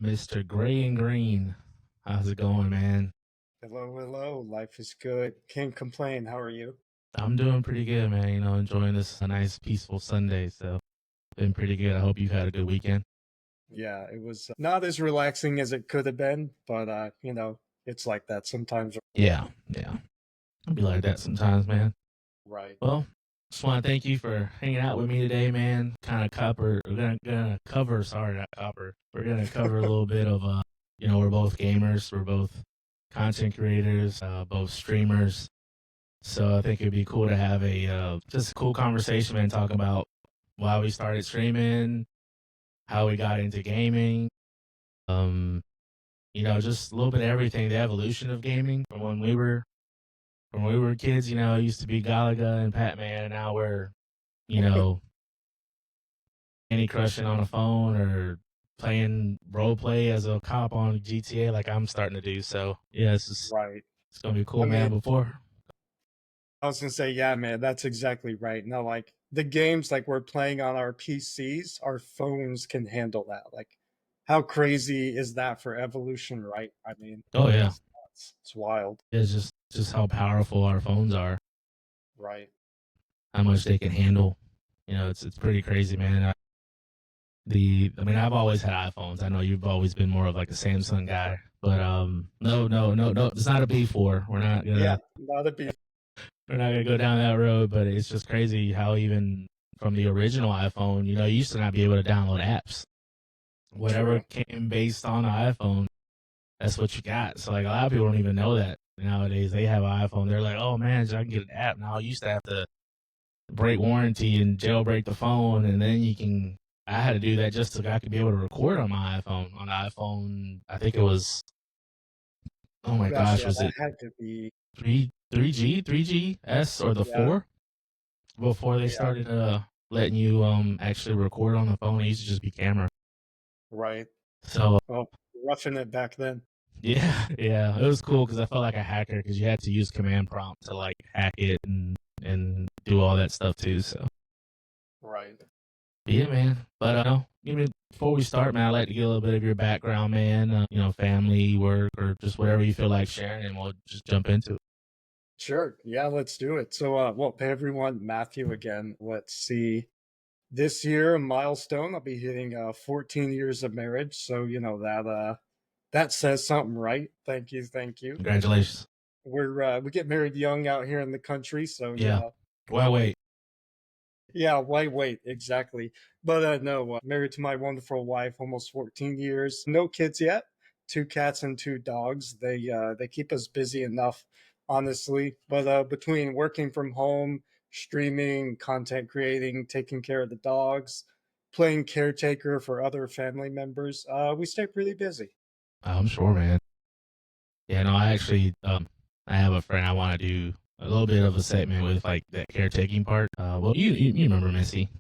Mr. Gray and Green. How's it going, man? Hello, hello. Life is good. Can't complain. How are you? I'm doing pretty good, man. Enjoying this a nice, peaceful Sunday. So, been pretty good. I hope you've had a good weekend. Yeah, it was not as relaxing as it could have been, but it's like that sometimes. Yeah, yeah. I'll be like that sometimes, man. Right. Well, just want to thank you for hanging out with me today, man. Kind of cover, we're gonna cover. Sorry, not copper. We're gonna cover a little bit of, we're both gamers. We're both content creators, both streamers. So I think it'd be cool to have a just a cool conversation, man, talking about why we started streaming, how we got into gaming, um, just a little bit of everything, the evolution of gaming from when we were kids, it used to be Galaga and Pac-Man, and now we're, you know, Candy Crushing on a phone or playing role play as a cop on GTA like I'm starting to do. So yeah, Right. it's gonna be cool, I man. mean, Before I was gonna say, yeah, man, that's exactly right. No, like the games like we're playing on our PCs, our phones can handle that. Like, how crazy is that for evolution, right? I mean, oh yeah. it's nuts. It's wild. It's just how powerful our phones are, Right. how much they can handle. It's pretty crazy, man. I've always had iPhones. I know you've always been more of like a Samsung guy, but no, no, no, no. It's not a B4. Yeah, not a big. We're not gonna go down that road. But it's just crazy how even from the original iPhone, you used to not be able to download apps. Whatever True. came based on the iPhone, that's what you got. So like a lot of people don't even know that nowadays. They have an iPhone. They're like, oh man, I can get an app now. I used to have to break warranty and jailbreak the phone, and then you can. I had to do that just so I could be able to record on my iPhone. On the iPhone, I think it was. Oh Oh my gosh, gosh, yeah, was that it had to be. 3GS or the Yeah, four before they yeah. started letting you actually record on the phone? It used to just be camera. Right. So Well, roughing it back then. yeah, yeah, it was cool because I felt like a hacker because you had to use command prompt to like hack it and do all that stuff too. So Right. yeah, man. But even before we start, man, I'd like to get a little bit of your background, man. Family, work, or just whatever you feel like sharing, and we'll just jump into it. Sure. Yeah, let's do it. So, well, hey everyone, Matthew again. Let's see. This year, a milestone. I'll be hitting 14 years of marriage. So, that says something, right? Thank you, thank you. Congratulations. We get married young out here in the country, so Yeah. yeah, Well, wait. yeah. Wait, exactly. But no, married to my wonderful wife, almost 14 years. No kids yet. Two cats and two dogs. They keep us busy enough, honestly. But between working from home, streaming, content creating, taking care of the dogs, playing caretaker for other family members, we stay pretty busy. I'm sure, man. Yeah, no, I have a friend I want to do a little bit of a segment with like that caretaking part. Well, you remember Missy,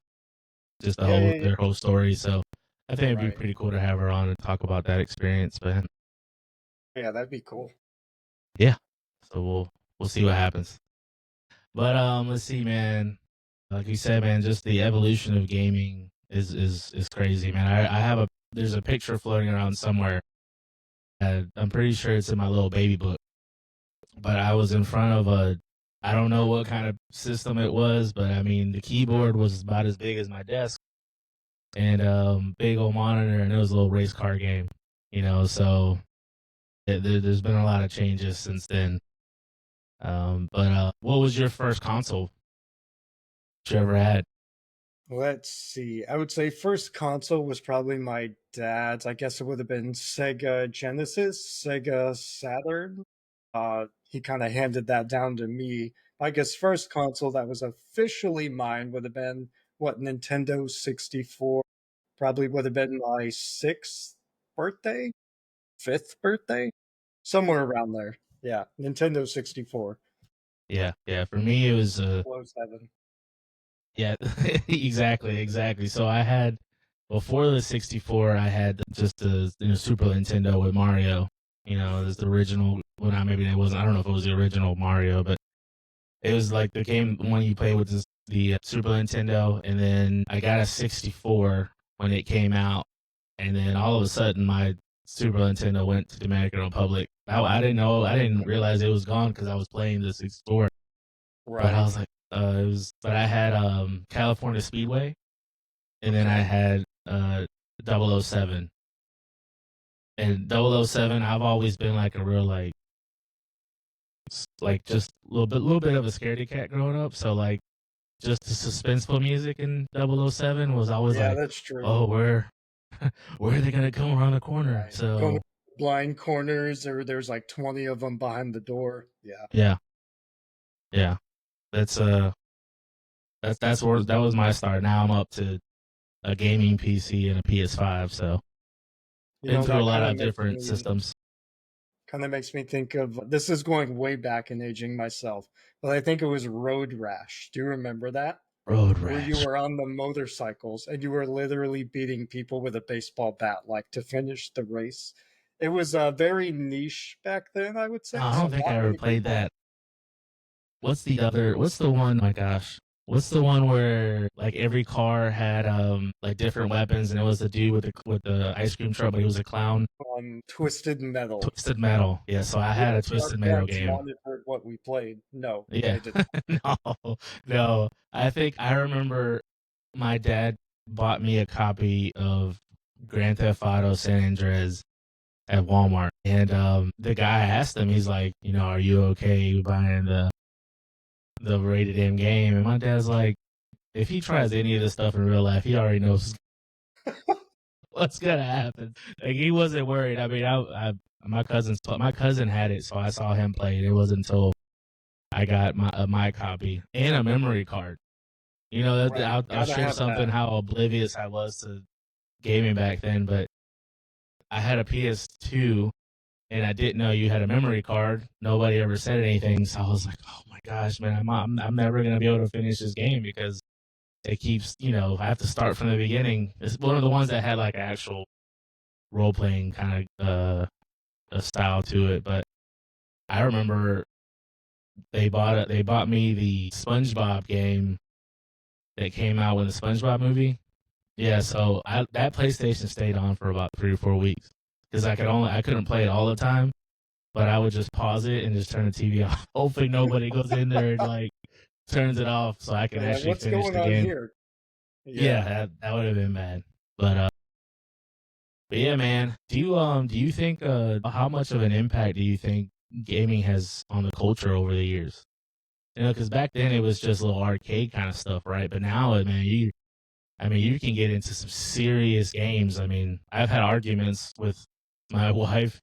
just Yeah, yeah, yeah. their whole story. So I think it'd be Right. pretty cool to have her on and talk about that experience. But Yeah, that'd be cool. yeah, so we'll see what happens. But let's see, man. Like you said, man, just the evolution of gaming is crazy, man. I have a there's a picture floating around somewhere. I'm pretty sure it's in my little baby book. But I was in front of I don't know what kind of system it was, but I mean the keyboard was about as big as my desk and big old monitor, and it was a little race car game, So there's been a lot of changes since then. But what was your first console that you ever had? Let's see. I would say first console was probably my dad's. I guess it would have been Sega Genesis, Sega Saturn. He kind of handed that down to me. I guess first console that was officially mine would have been what Nintendo 64. Probably would have been my sixth birthday, fifth birthday, somewhere around there. Yeah, Nintendo 64. Yeah, yeah. For me, it was Close heaven. yeah, exactly, exactly. So I had before the 64, I had just the Super Nintendo with Mario. It was the original. Well, not maybe it wasn't. I don't know if it was the original Mario, but it was like the game one you play with the Super Nintendo, and then I got a 64 when it came out, and then all of a sudden Super Nintendo went to Dominican Republic. I didn't know, I didn't realize it was gone because I was playing this Explorer. But I Right. was like, it was. But I had California Speedway, and then I Okay. had 007. And 007, I've always been like a real like just little bit of a scaredy cat growing up. So like just the suspenseful music in 007 was always Yeah, like, that's true. oh, where are they gonna come around the corner? Right. Going to So blind corners, there's like 20 of them behind the door. Yeah. yeah, yeah, that's that's where that was my start. Now I'm up to a gaming PC and a PS5. So You been know, through a that lot of different me systems. kind of makes me think of this is going way back in aging myself, but I think it was Road Rash. Do you remember that? Road Where you Rash. were on the motorcycles and you were literally beating people with a baseball bat, like to finish the race. It was very niche back then, I would No, say. I So don't think I not ever many played people. that. What's the other? What's the one? My gosh, what's the one where like every car had like different weapons, and it was the dude with the ice cream truck, but he was a clown. Twisted Metal. Twisted Metal. Yeah, so I Yeah, had a did our Twisted Metal parents game. monitor what we played? No, Yeah. they did. No, no. I think I remember my dad bought me a copy of Grand Theft Auto San Andreas at Walmart, and the guy asked him, he's like, are you okay buying the rated M game? And my dad's like, if he tries any of this stuff in real life, he already knows what's gonna happen. Like he wasn't worried. I mean, my cousin had it, so I saw him play it. It wasn't until I got my copy and a memory card. Right. I'll Gotta share have something that. how oblivious I was to gaming back then, but I had a PS2 and I didn't know you had a memory card. Nobody ever said anything, so I was like, "Oh my gosh, man, I'm never gonna be able to finish this game because it keeps, I have to start from the beginning." It's one of the ones that had like actual role playing kind of a style to it. But I remember they bought me the SpongeBob game that came out with the SpongeBob movie. Yeah, so that PlayStation stayed on for about 3 or 4 weeks because I couldn't play it all the time, but I would just pause it and just turn the TV off. Hopefully nobody goes in there and like turns it off so I can They're like, actually what's finish going the on game. here? Yeah, Yeah. that would have been bad. But yeah, man. Do you think how much of an impact do you think gaming has on the culture over the years? Because back then it was just little arcade kind of stuff, right? But now, man, I mean, you can get into some serious games. I mean, I've had arguments with my wife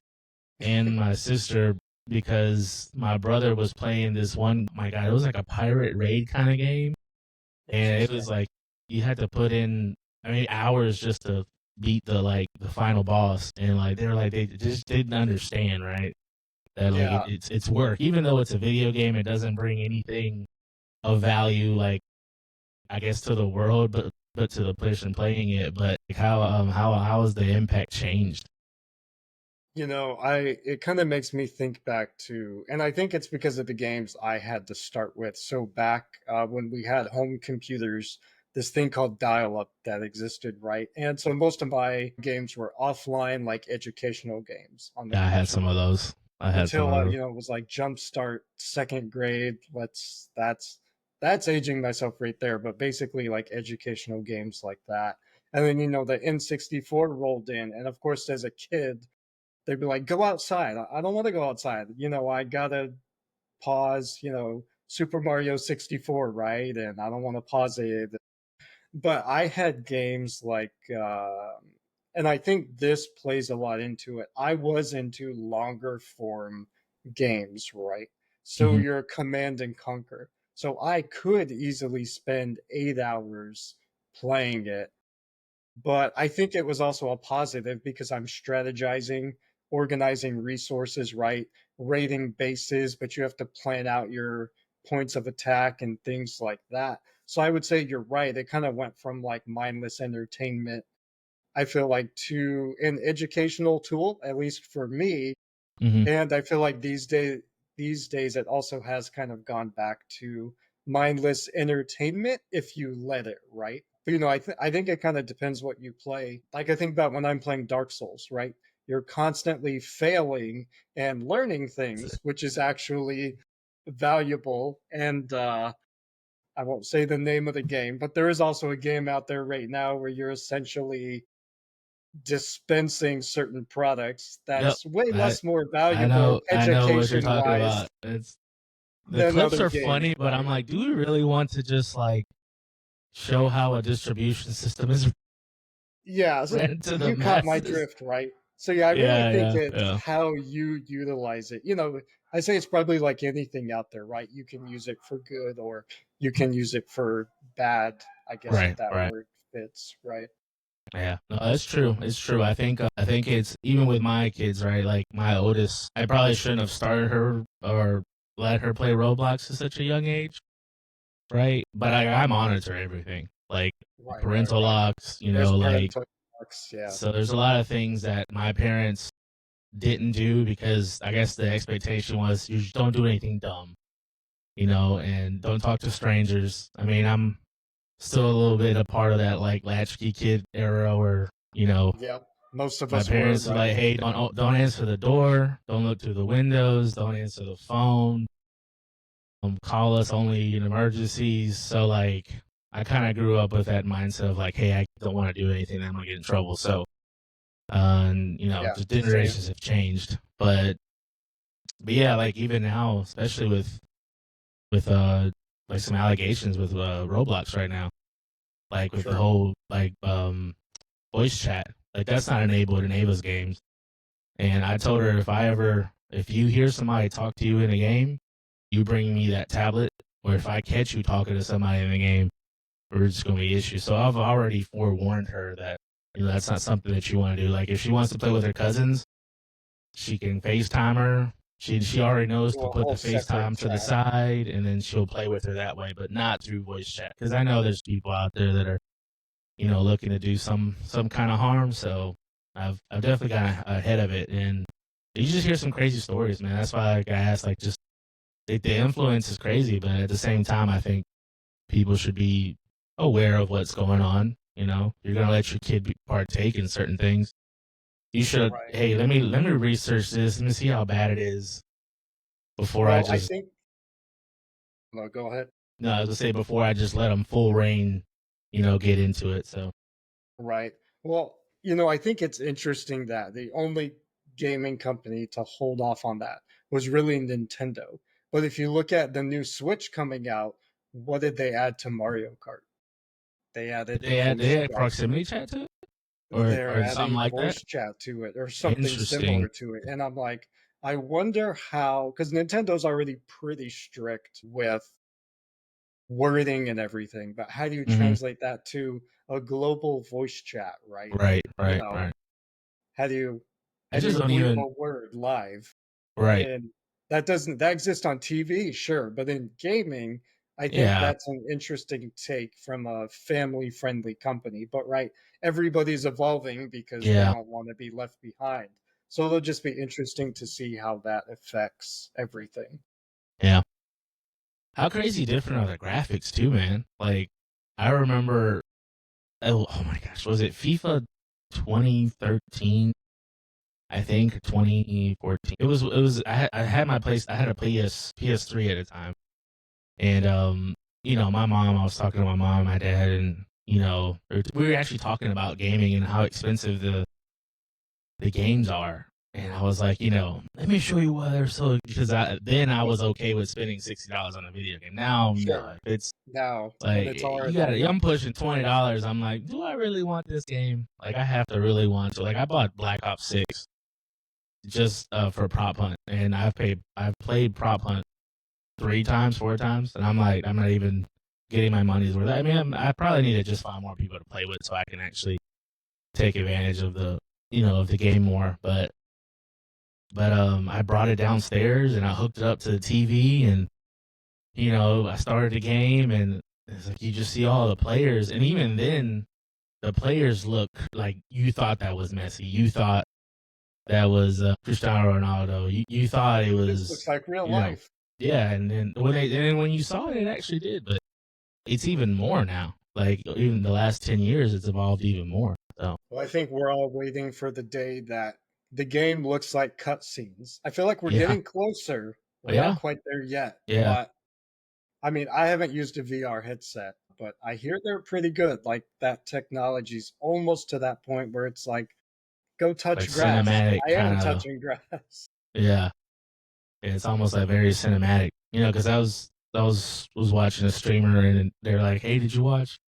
and my sister because my brother was playing this one. My God, it was like a pirate raid kind of game, and it was Interesting. like you had to put in, I mean, hours just to beat the final boss, and like they were like they just didn't understand, right? That like Yeah. it's work, even though it's a video game, it doesn't bring anything of value, like I guess to the world, but to the person playing it. But like, how has the impact changed? You know, I it kind of makes me think back to, and I think it's because of the games I had to start with. So back when we had home computers, this thing called dial-up that existed, right? And so most of my games were offline, like educational games on the Yeah, I had some of computer. those. I had some Until of those. it was like Jumpstart second grade. That's aging myself right there. But basically, like educational games like that. And then the N64 rolled in, and of course, as a kid they'd be like, "Go outside." I don't want to go outside. I gotta pause. Super Mario 64, right? And I don't want to pause it. But I had games like, and I think this plays a lot into it. I was into longer form games, right? So Hmm. you're command and conquer. So I could easily spend 8 hours playing it, but I think it was also a positive because I'm strategizing, organizing resources, right? Raiding bases, but you have to plan out your points of attack and things like that. So I would say you're right. It kind of went from like mindless entertainment, I feel like, to an educational tool, at least for me. Hmm. And I feel like these days it also has kind of gone back to mindless entertainment if you let it, right? But I think it kind of depends what you play. Like I think about when I'm playing Dark Souls, right? you're constantly failing and learning things, which is actually valuable. And I won't say the name of the game, but there is also a game out there right now where you're essentially dispensing certain products Yep. that's way I less more I know valuable I know what you're education talking wise about. It's the than clips other are games, funny, but I'm right? like, do we really want to just like show how a distribution system is Yeah, so ran to the you caught my masses? drift, right? So yeah, I really Yeah, think yeah, it's yeah. how you utilize it. I say it's probably like anything out there, right? You can use it for good or you can use it for bad, I guess if Right, that right. word fits, right? Yeah, no, that's true. It's true. I think it's even with my kids, right? Like my oldest, I probably shouldn't have started her or let her play Roblox at such a young age, right? But I monitor everything, like Right, right, parental right. locks, There's like parental marks, yeah. so. There's a lot of things that my parents didn't do because I guess the expectation was you just don't do anything dumb, and don't talk to strangers. I mean, I'm still a little bit a part of that like latchkey kid era where Yep. Most of my us were, parents were right? like, "Hey, don't answer the door, don't look through the windows, don't answer the phone, call us only in emergencies." So like, I kind of grew up with that mindset of like, "Hey, I don't want to do anything that I'm gonna get in trouble." So, and Yeah, the same. generations have changed, but yeah, like even now, especially with like some allegations with Roblox right now, like with the True. whole like voice chat, like that's not enabled in Ava's games. And I told her if you hear somebody talk to you in a game, you bring me that tablet, or if I catch you talking to somebody in the game, we're just gonna be issues. So I've already forewarned her that that's not something that you want to do. Like if she wants to play with her cousins, she can FaceTime her. She already knows Do to a put the whole separate FaceTime to the chat. side, and then she'll play with her that way, but not through voice chat. Because I know there's people out there that are looking to do some kind of harm. So I've definitely got ahead of it, and you just hear some crazy stories, man. That's why like, I asked, like, just the influence is crazy, but at the same time, I think people should be aware of what's going on. You're gonna let your kid partake in certain things. You should, Right. hey, let me research this. Let me see how bad it is before I Well, I just think no, go ahead. no, I was gonna say before I just let them full reign, get into it. So Right. Well, I think it's interesting that the only gaming company to hold off on that was really Nintendo. But if you look at the new Switch coming out, what did they add to Mario Kart? They added they voice had chat. proximity chat to it, They're or something adding like that. voice chat to it or something Interesting. similar to it. And I'm like, I wonder how, because Nintendo's already pretty strict with wording and everything, but how do you Hmm. translate that to a global voice chat, right? Right, You right, know, right. how do you I how do just you don't bleep even. a word live? Right. And that exists on TV, sure, but in gaming, I think Yeah, that's an interesting take from a family-friendly company. But right, everybody's evolving because they yeah, don't want to be left behind. So it'll just be interesting to see how that affects everything. yeah. How crazy different are the graphics too, man? Like, I remember. Oh my gosh, was it FIFA 2013? I think 2014. It was. I had my place. I had a PS3 at the time, and my mom. I was talking to my mom, and my dad, and we were actually talking about gaming and how expensive the games are. And I was like, let me show you why they're so, because I was okay with spending $60 on a video game. Now, no, Sure. it's Now, when like it's all you right got on to. I'm pushing $20. I'm like, do I really want this game? Like, I have to really want to. Like, I bought Black Ops 6 just for Prop Hunt, and I've played Prop Hunt 3 times, 4 times, and I'm like, I'm not even getting my money's worth. I mean, I probably need to just find more people to play with so I can actually take advantage of the game more. But I brought it downstairs and I hooked it up to the TV, and I started the game, and it's like you just see all the players, and even then the players look like you thought that was Messi, you thought that was Cristiano Ronaldo, you thought it this looks was like real you know life. yeah, and then when you saw it, it actually did, but it's even more now. Like even the last 10 years, it's evolved even more. So Well, I think we're all waiting for the day that the game looks like cutscenes. I feel like we're Yeah. getting closer. We're not Yeah. quite there yet, Yeah. but I mean, I haven't used a VR headset, but I hear they're pretty good. Like that technology's almost to that point where it's like, go Like touch grass. cinematic I am kind of. touching grass. Yeah. It's almost like very cinematic. Because I was watching a streamer and they're like, "Hey, did you watch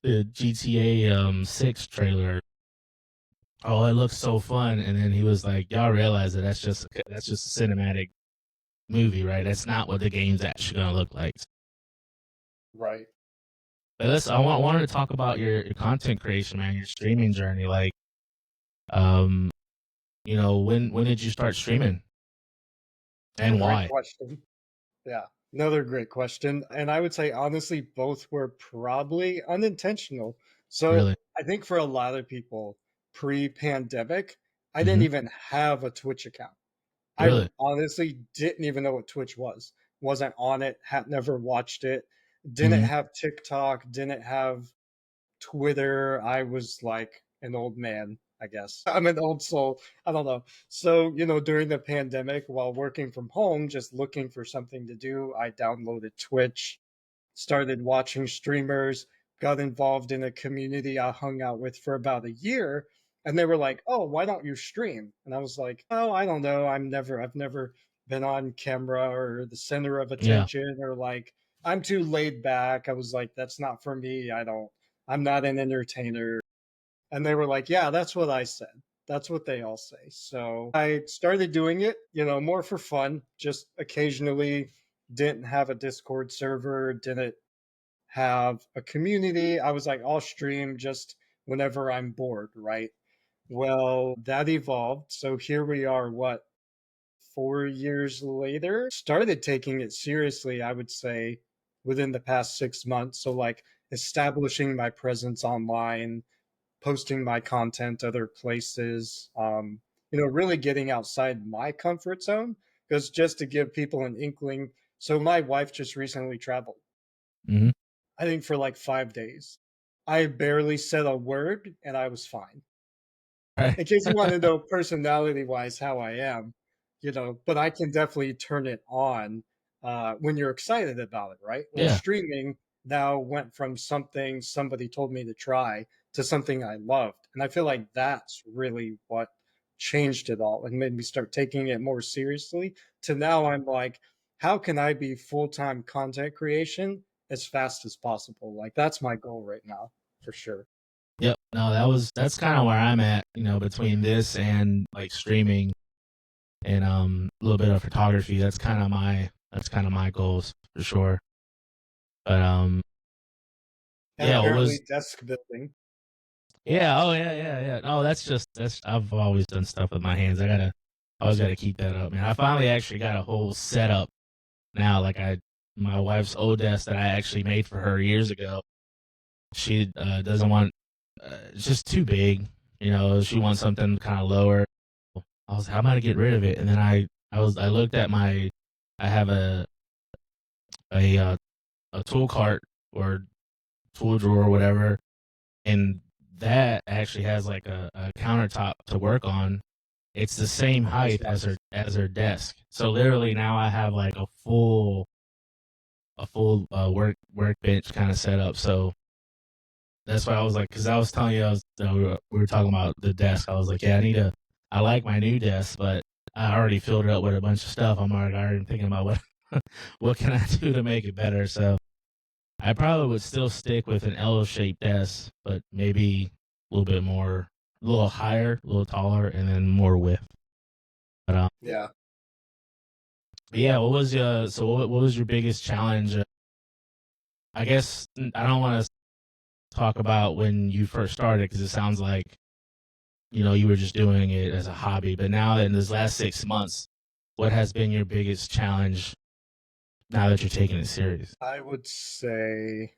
the GTA 6 trailer? Oh, it looks so fun." And then he was like, "Y'all realize that that's just a cinematic movie, right? That's not what the game's actually gonna look like." Right. But wanted to talk about your content creation, man, your streaming journey. Like, um, when did you start streaming and Great why? question. Yeah. Another great question. And I would say, honestly, both were probably unintentional. So Really? I think for a lot of people pre pandemic, I didn't Hmm. even have a Twitch account. I Really? honestly didn't even know what Twitch was. Wasn't on it, had never watched it, didn't Hmm. have TikTok, didn't have Twitter. I was like an old man, I guess. I'm an old soul. I don't know. So, during the pandemic, while working from home, just looking for something to do, I downloaded Twitch, started watching streamers, got involved in a community I hung out with for about a year. And they were like, "Oh, why don't you stream?" And I was like, "Oh, I don't know. I've never been on camera or the center of Yeah. attention, or like I'm too laid back." I was like, "That's not for me. I'm not an entertainer." And they were like, "Yeah, that's what I said. That's what they all say." So I started doing it, more for fun, just occasionally. Didn't have a Discord server, didn't have a community. I was like, I'll stream just whenever I'm bored, right? Well, that evolved. So here we are, what, 4 years later? Started taking it seriously, I would say, within the past 6 months. So, like, establishing my presence online, posting my content other places, really getting outside my comfort zone. Because just to give people an inkling, so my wife just recently traveled. Hmm. I think for like 5 days. I barely said a word and I was fine. Right. In case you want to know personality-wise how I am, but I can definitely turn it on, when you're excited about it, right? Well, Yeah. streaming now went from something somebody told me to try to something I loved, and I feel like that's really what changed it all and made me start taking it more seriously, to now I'm like, "How can I be full-time content creation as fast as possible?" Like, that's my goal right now, for sure. Yep. No, that's kind of where I'm at. Between this and like streaming and a little bit of photography. That's kind of my goals for sure. But And yeah, what apparently was desk building. yeah, oh yeah, yeah, yeah. No, that's I've always done stuff with my hands. I always gotta keep that up, man. I finally actually got a whole setup now. Like my wife's old desk that I actually made for her years ago. She doesn't want it's just too big. She wants something kind of lower. I was like, I'm gonna get rid of it, and then I looked at I have a uh, a tool cart or tool drawer or whatever, and that actually has like a countertop to work on. It's the same Oh, that's height as her nice. desk. So literally now I have like a full workbench kind of setup. So that's why I was like, because I was telling you, we were talking about the desk. I was like, yeah, I like my new desk, but I already filled it up with a bunch of stuff. I'm already thinking about what can I do to make it better. So I probably would still stick with an L-shaped desk, but maybe a little bit more, a little higher, a little taller, and then more width. But Yeah. yeah, what was your biggest challenge? I guess I don't want to talk about when you first started because it sounds like you were just doing it as a hobby. But now in this last 6 months, what has been your biggest challenge now that you're taking it serious? I would say,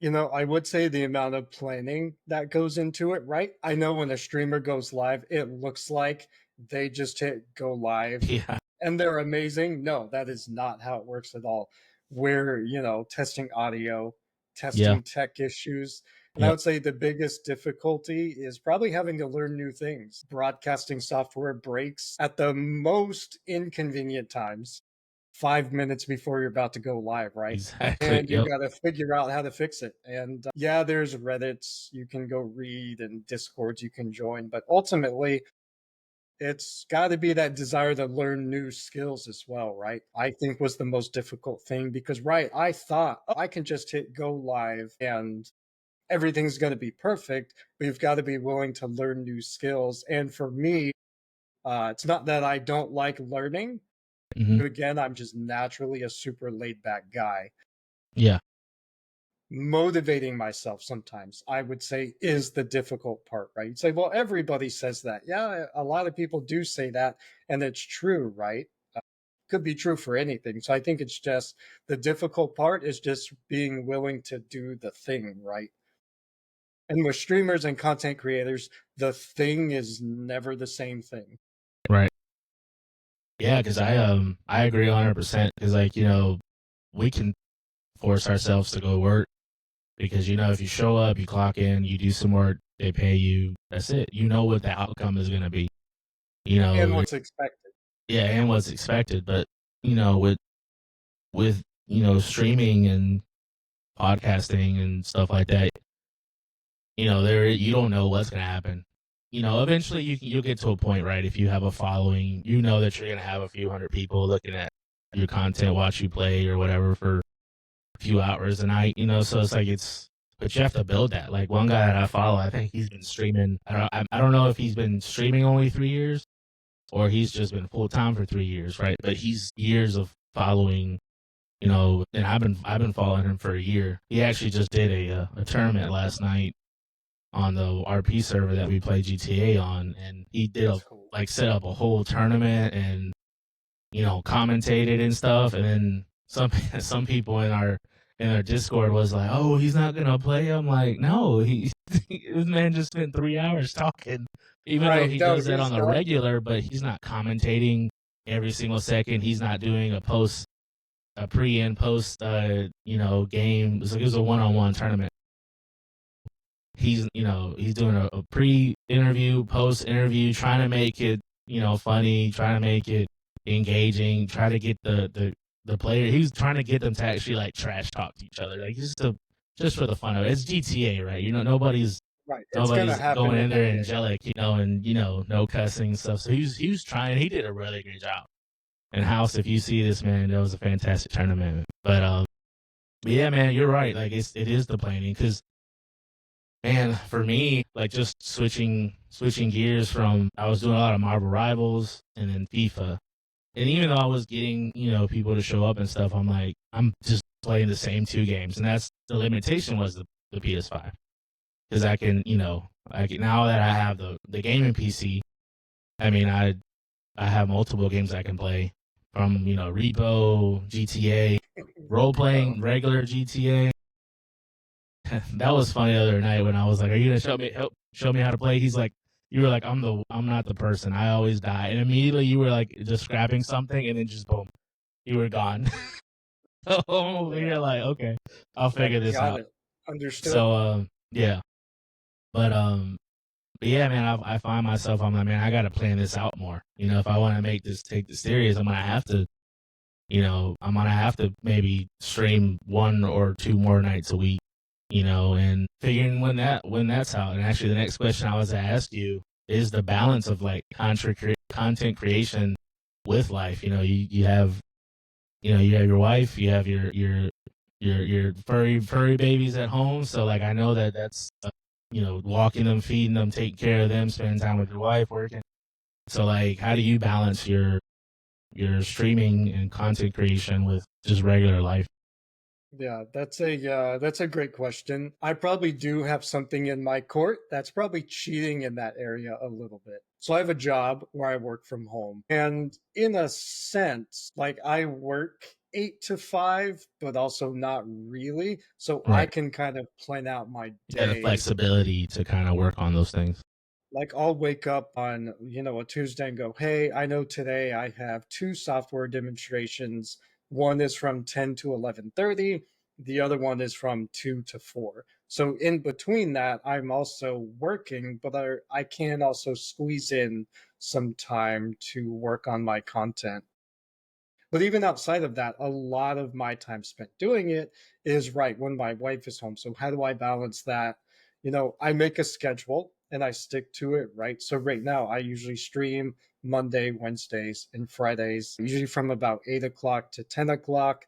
I would say the amount of planning that goes into it, right? I know when a streamer goes live, it looks like they just hit go live Yeah, and they're amazing. No, that is not how it works at all. We're, testing audio, yeah, testing tech issues. And I Yep. would say the biggest difficulty is probably having to learn new things. Broadcasting software breaks at the most inconvenient times, 5 minutes before you're about to go live, right? Exactly. And you Yep. got to figure out how to fix it. And yeah, there's Reddits you can go read and Discords you can join, but ultimately, it's got to be that desire to learn new skills as well, right? I think was the most difficult thing because, right, I thought, oh, I can just hit go live and everything's going to be perfect, but you've got to be willing to learn new skills. And for me, it's not that I don't like learning. Hmm. Again, I'm just naturally a super laid back guy. Yeah. Motivating myself sometimes, I would say, is the difficult part, right? You'd say, well, everybody says that. Yeah, a lot of people do say that, and it's true, right? Could be true for anything. So I think it's just the difficult part is just being willing to do the thing, right? And with streamers and content creators, the thing is never the same thing. Right. Yeah, because I agree 100% because like we can force ourselves to go work because if you show up, you clock in, you do some work, they pay you. That's it. You know what the outcome is going to be. You And know, what's expected. yeah, and what's expected. But with streaming and podcasting and stuff like that, there you don't know what's going to happen. Eventually you'll get to a point, right? If you have a following, you know that you're going to have a few hundred people looking at your content, watch you play or whatever for a few hours a night. So it's like but you have to build that. Like one guy that I follow, I think he's been streaming. I don't know if he's been streaming only 3 years or he's just been full time for 3 years, right? But he's years of following. And I've been following him for a year. He actually just did a tournament last night on the RP server that we play GTA on, and he did That's cool. set up a whole tournament and commentated and stuff. And then some some people in our Discord was like, "Oh, he's not gonna play." I'm like, "No, this man just spent 3 hours talking." Even though Right. he No, does that he's on the not. regular, but he's not commentating every single second. He's not doing a pre and post game. It was a one-on-one tournament. He's doing a pre-interview, post-interview, trying to make it funny, trying to make it engaging, try to get the player. He's trying to get them to actually like trash talk to each other, like just for the fun of it. It's GTA, right? Nobody's Right. It's going to nobody's happen going in there eventually. angelic, and no cussing and stuff. So he was trying. He did a really good job. And House, if you see this, man, that was a fantastic tournament. But yeah, man, you're right. Like it is the planning because, man, for me, like just switching gears from I was doing a lot of Marvel Rivals and then FIFA, and even though I was getting people to show up and stuff, I'm like I'm just playing the same two games, and that's the limitation was the PS5 because I can now that I have the gaming PC. I mean I have multiple games I can play from Repo, GTA, role Repo. playing, regular GTA. That was funny the other night when I was like, "Are you gonna show me how to play?" He's like, "You were like, I'm not the person. I always die." And immediately you were like just scrapping something, and then just boom, you were gone. So I'm over Yeah. here like, okay, I'll Yep. figure this Got out. it. Understood. So yeah, but but yeah, man, I find myself I'm like, man, I gotta plan this out more. If I want to take this serious, I'm gonna have to. I'm gonna have to maybe stream one or two more nights a week, and figuring when that's out. And actually, the next question I was to ask you is the balance of like content creation with life. You have your wife, you have your furry babies at home. So like, I know that's walking them, feeding them, taking care of them, spending time with your wife, working. So like, how do you balance your streaming and content creation with just regular life? Yeah, that's a great question. I probably do have something in my court that's probably cheating in that area a little bit. So I have a job where I work from home. And in a sense, like I work 8 to 5, but also not really. So I Right. can kind of plan out my Yeah, the day. flexibility to kind of work on those things. Like I'll wake up on, a Tuesday and go, "Hey, I know today I have two software demonstrations. One is from 10 to 11:30, the other one is from 2 to 4." So in between that, I'm also working, but I can also squeeze in some time to work on my content. But even outside of that, a lot of my time spent doing it is right when my wife is home. So how do I balance that? I make a schedule and I stick to it, right? So right now I usually stream Monday, Wednesdays, and Fridays, usually from about 8 o'clock to 10 o'clock.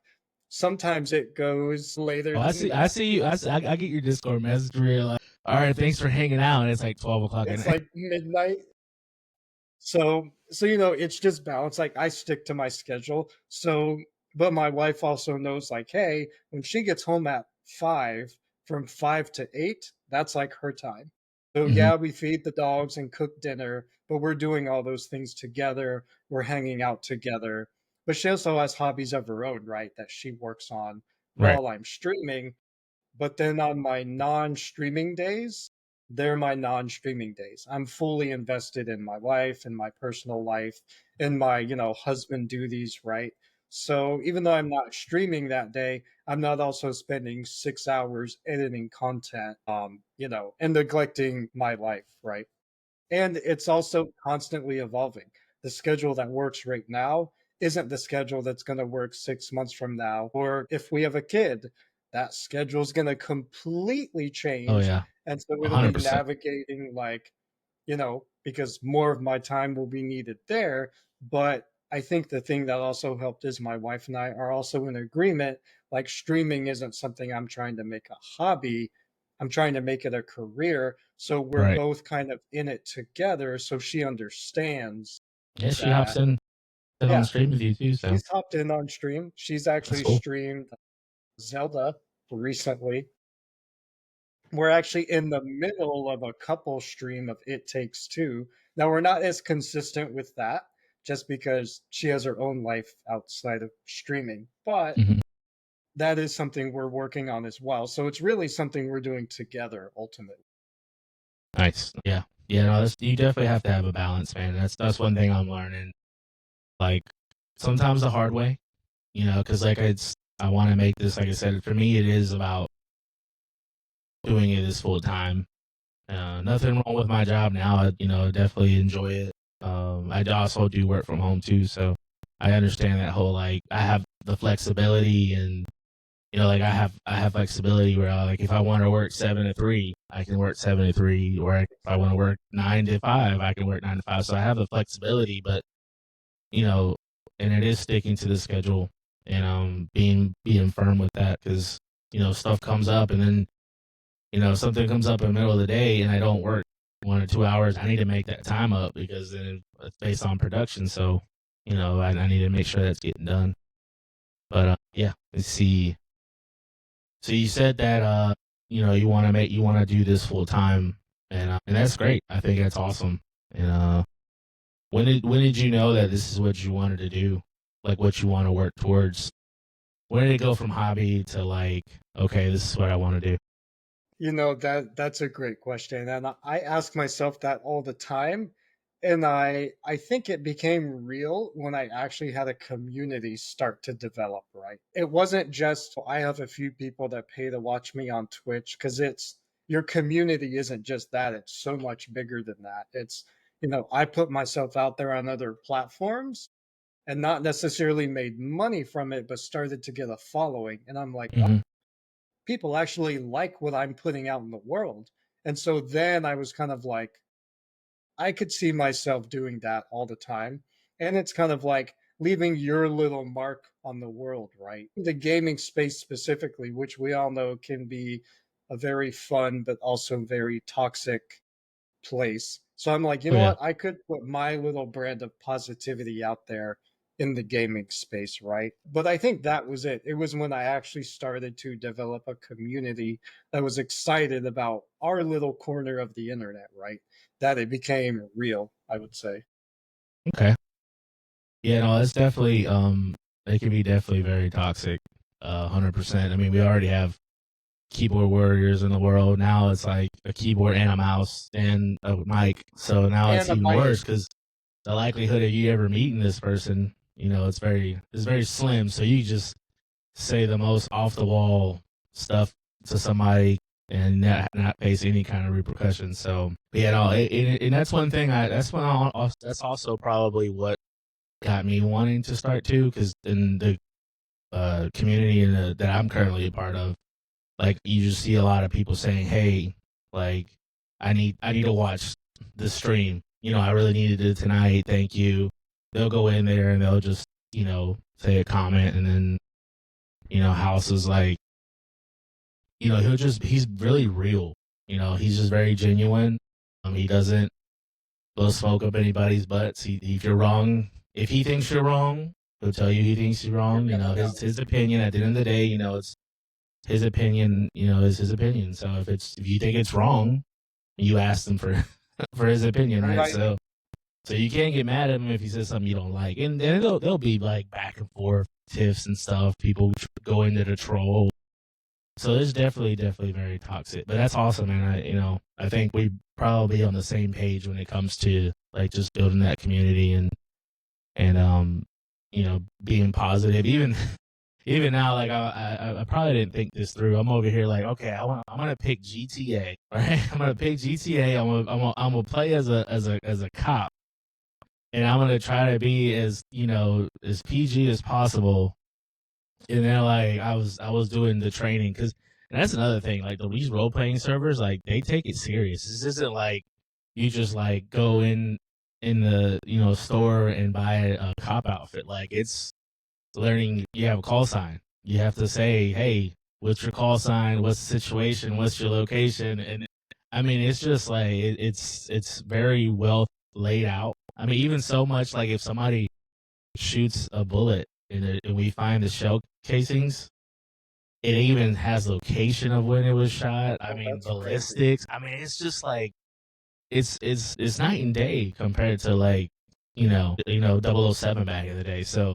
Sometimes it goes later Oh, I than see. I that. see you. I get your Discord message where you're like, "All right, thanks for hanging out." And it's like 12 o'clock at It's night. like midnight. So it's just balance. Like I stick to my schedule. So, but my wife also knows, like, hey, when she gets home at 5, from 5 to 8, that's like her time. So Mhm. yeah, we feed the dogs and cook dinner, but we're doing all those things together. We're hanging out together. But she also has hobbies of her own, right? That she works on Right. while I'm streaming. But then on my non-streaming days, they're my non-streaming days. I'm fully invested in my life and my personal life and my, husband duties, right? So even though I'm not streaming that day, I'm not also spending 6 hours editing content, and neglecting my life, right? And it's also constantly evolving. The schedule that works right now isn't the schedule that's going to work 6 months from now. Or if we have a kid, that schedule is going to completely Oh change. yeah, And so it'll be 100%. navigating, like, because more of my time will be needed there. But I think the thing that also helped is my wife and I are also in agreement. Like, streaming isn't something I'm trying to make a hobby, I'm trying to make it a career. So we're Right. both kind of in it together. So she understands Yeah, she hops that, in on yeah, stream with you too. So she's hopped in on stream. She's that's actually cool. streamed Zelda recently. We're actually in the middle of a couple stream of It Takes Two. Now we're not as consistent with that just because she has her own life outside of streaming, but Mhm. that is something we're working on as well. So it's really something we're doing together ultimately. Nice. Yeah. Yeah. No, you definitely have to have a balance, man. That's one thing I'm learning. Like sometimes the hard way, because like I want to make this. Like I said, for me, it is about doing it as full time. Nothing wrong with my job now. Definitely enjoy it. I also do work from home too, so I understand that whole like I have the flexibility and like I have flexibility where like if I want to work 7 to 3, I can work 7 to 3, or if I want to work 9 to 5, I can work 9 to 5. So I have the flexibility, but you know, and it is sticking to the schedule and being firm with that because stuff comes up and then something comes up in the middle of the day and I don't work 1 or 2 hours. I need to make that time up because then it's based on production. So I need to make sure that's getting done. But yeah, let's see. So you said that you want to do this full time, and that's great. I think that's awesome. And when did you know that this is what you wanted to do, like what you want to work towards? When did it go from hobby to like, okay, this is what I want to do? That's a great question, and I ask myself that all the time. And I think it became real when I actually had a community start to develop, right? It wasn't just I have a few people that pay to watch me on Twitch, because it's your community isn't just that, it's so much bigger than that. It's, I put myself out there on other platforms and not necessarily made money from it, but started to get a following. And I'm like, Hmm. people actually like what I'm putting out in the world. And so then I was kind of like, I could see myself doing that all the time. And it's kind of like leaving your little mark on the world, right? The gaming space specifically, which we all know can be a very fun, but also very toxic place. So I'm like, you Oh know yeah. what? I could put my little brand of positivity out there in the gaming space, right? But I think that was it. It was when I actually started to develop a community that was excited about our little corner of the internet, right? That it became real, I would say. Okay. Yeah, no, it's definitely it can be definitely very toxic. 100%. I mean, we already have keyboard warriors in the world. Now it's like a keyboard and a mouse and a mic. So now it's And a even mic. worse because the likelihood of you ever meeting this person, it's very slim. So you just say the most off the wall stuff to somebody. and not face any kind of repercussions. So yeah, no, and that's one thing. That's also probably what got me wanting to start too, because in the community that I'm currently a part of, like you just see a lot of people saying, "Hey, like I need to watch the stream. I really needed it tonight. Thank you." They'll go in there and they'll just say a comment, and then House is like, he's really real. He's just very genuine. He doesn't blow smoke up anybody's butts. If you're wrong, if he thinks you're wrong, he'll tell you he thinks you're You're wrong. gonna know. His opinion. At the end of the day, it's his opinion. Is his opinion. So if you think it's wrong, you ask him for for his opinion, And right? I So you can't get mad at him if he says something you don't like, and then they'll be like back and forth tiffs and stuff. People go into the troll. So it's definitely very toxic, but that's awesome, man. I think we probably on the same page when it comes to like just building that community and being positive. Even now, like I probably didn't think this through. I'm over here like, okay, I'm gonna pick GTA, right? I'm gonna pick GTA. I'm gonna play as a cop, and I'm gonna try to be as PG as possible. And then like I was doing the training because that's another thing. Like these role playing servers, like they take it serious. This isn't like you just like go in the store and buy a cop outfit. Like it's learning. You have a call sign. You have to say, hey, what's your call sign? What's the situation? What's your location? And I mean, it's just like it's very well laid out. I mean, even so much like if somebody shoots a bullet and we find the shell casings, it even has location of when it was shot. I oh, mean, that's crazy. ballistics. I mean, it's just like it's night and day compared to like double oh 007 back in the day. So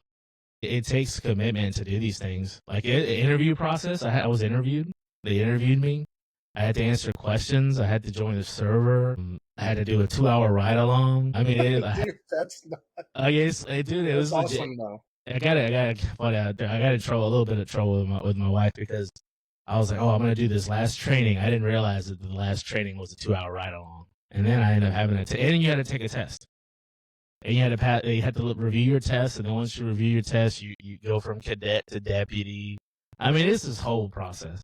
it takes commitment to do these things. Like interview process, I was interviewed. They interviewed me. I had to answer questions. I had to join the server. I had to do a 2 hour ride along. I mean, Dude, that's not, I guess, dude, it that's was legit. awesome though. I got in trouble, a little bit of trouble with my wife because I was like, oh, I'm gonna do this last training. I didn't realize that the last training was a 2 hour ride along, and then I ended up having and you had to take a test, and you had to pass. You had to review your test, and then once you review your test, you go from cadet to deputy. I mean, it's this whole process,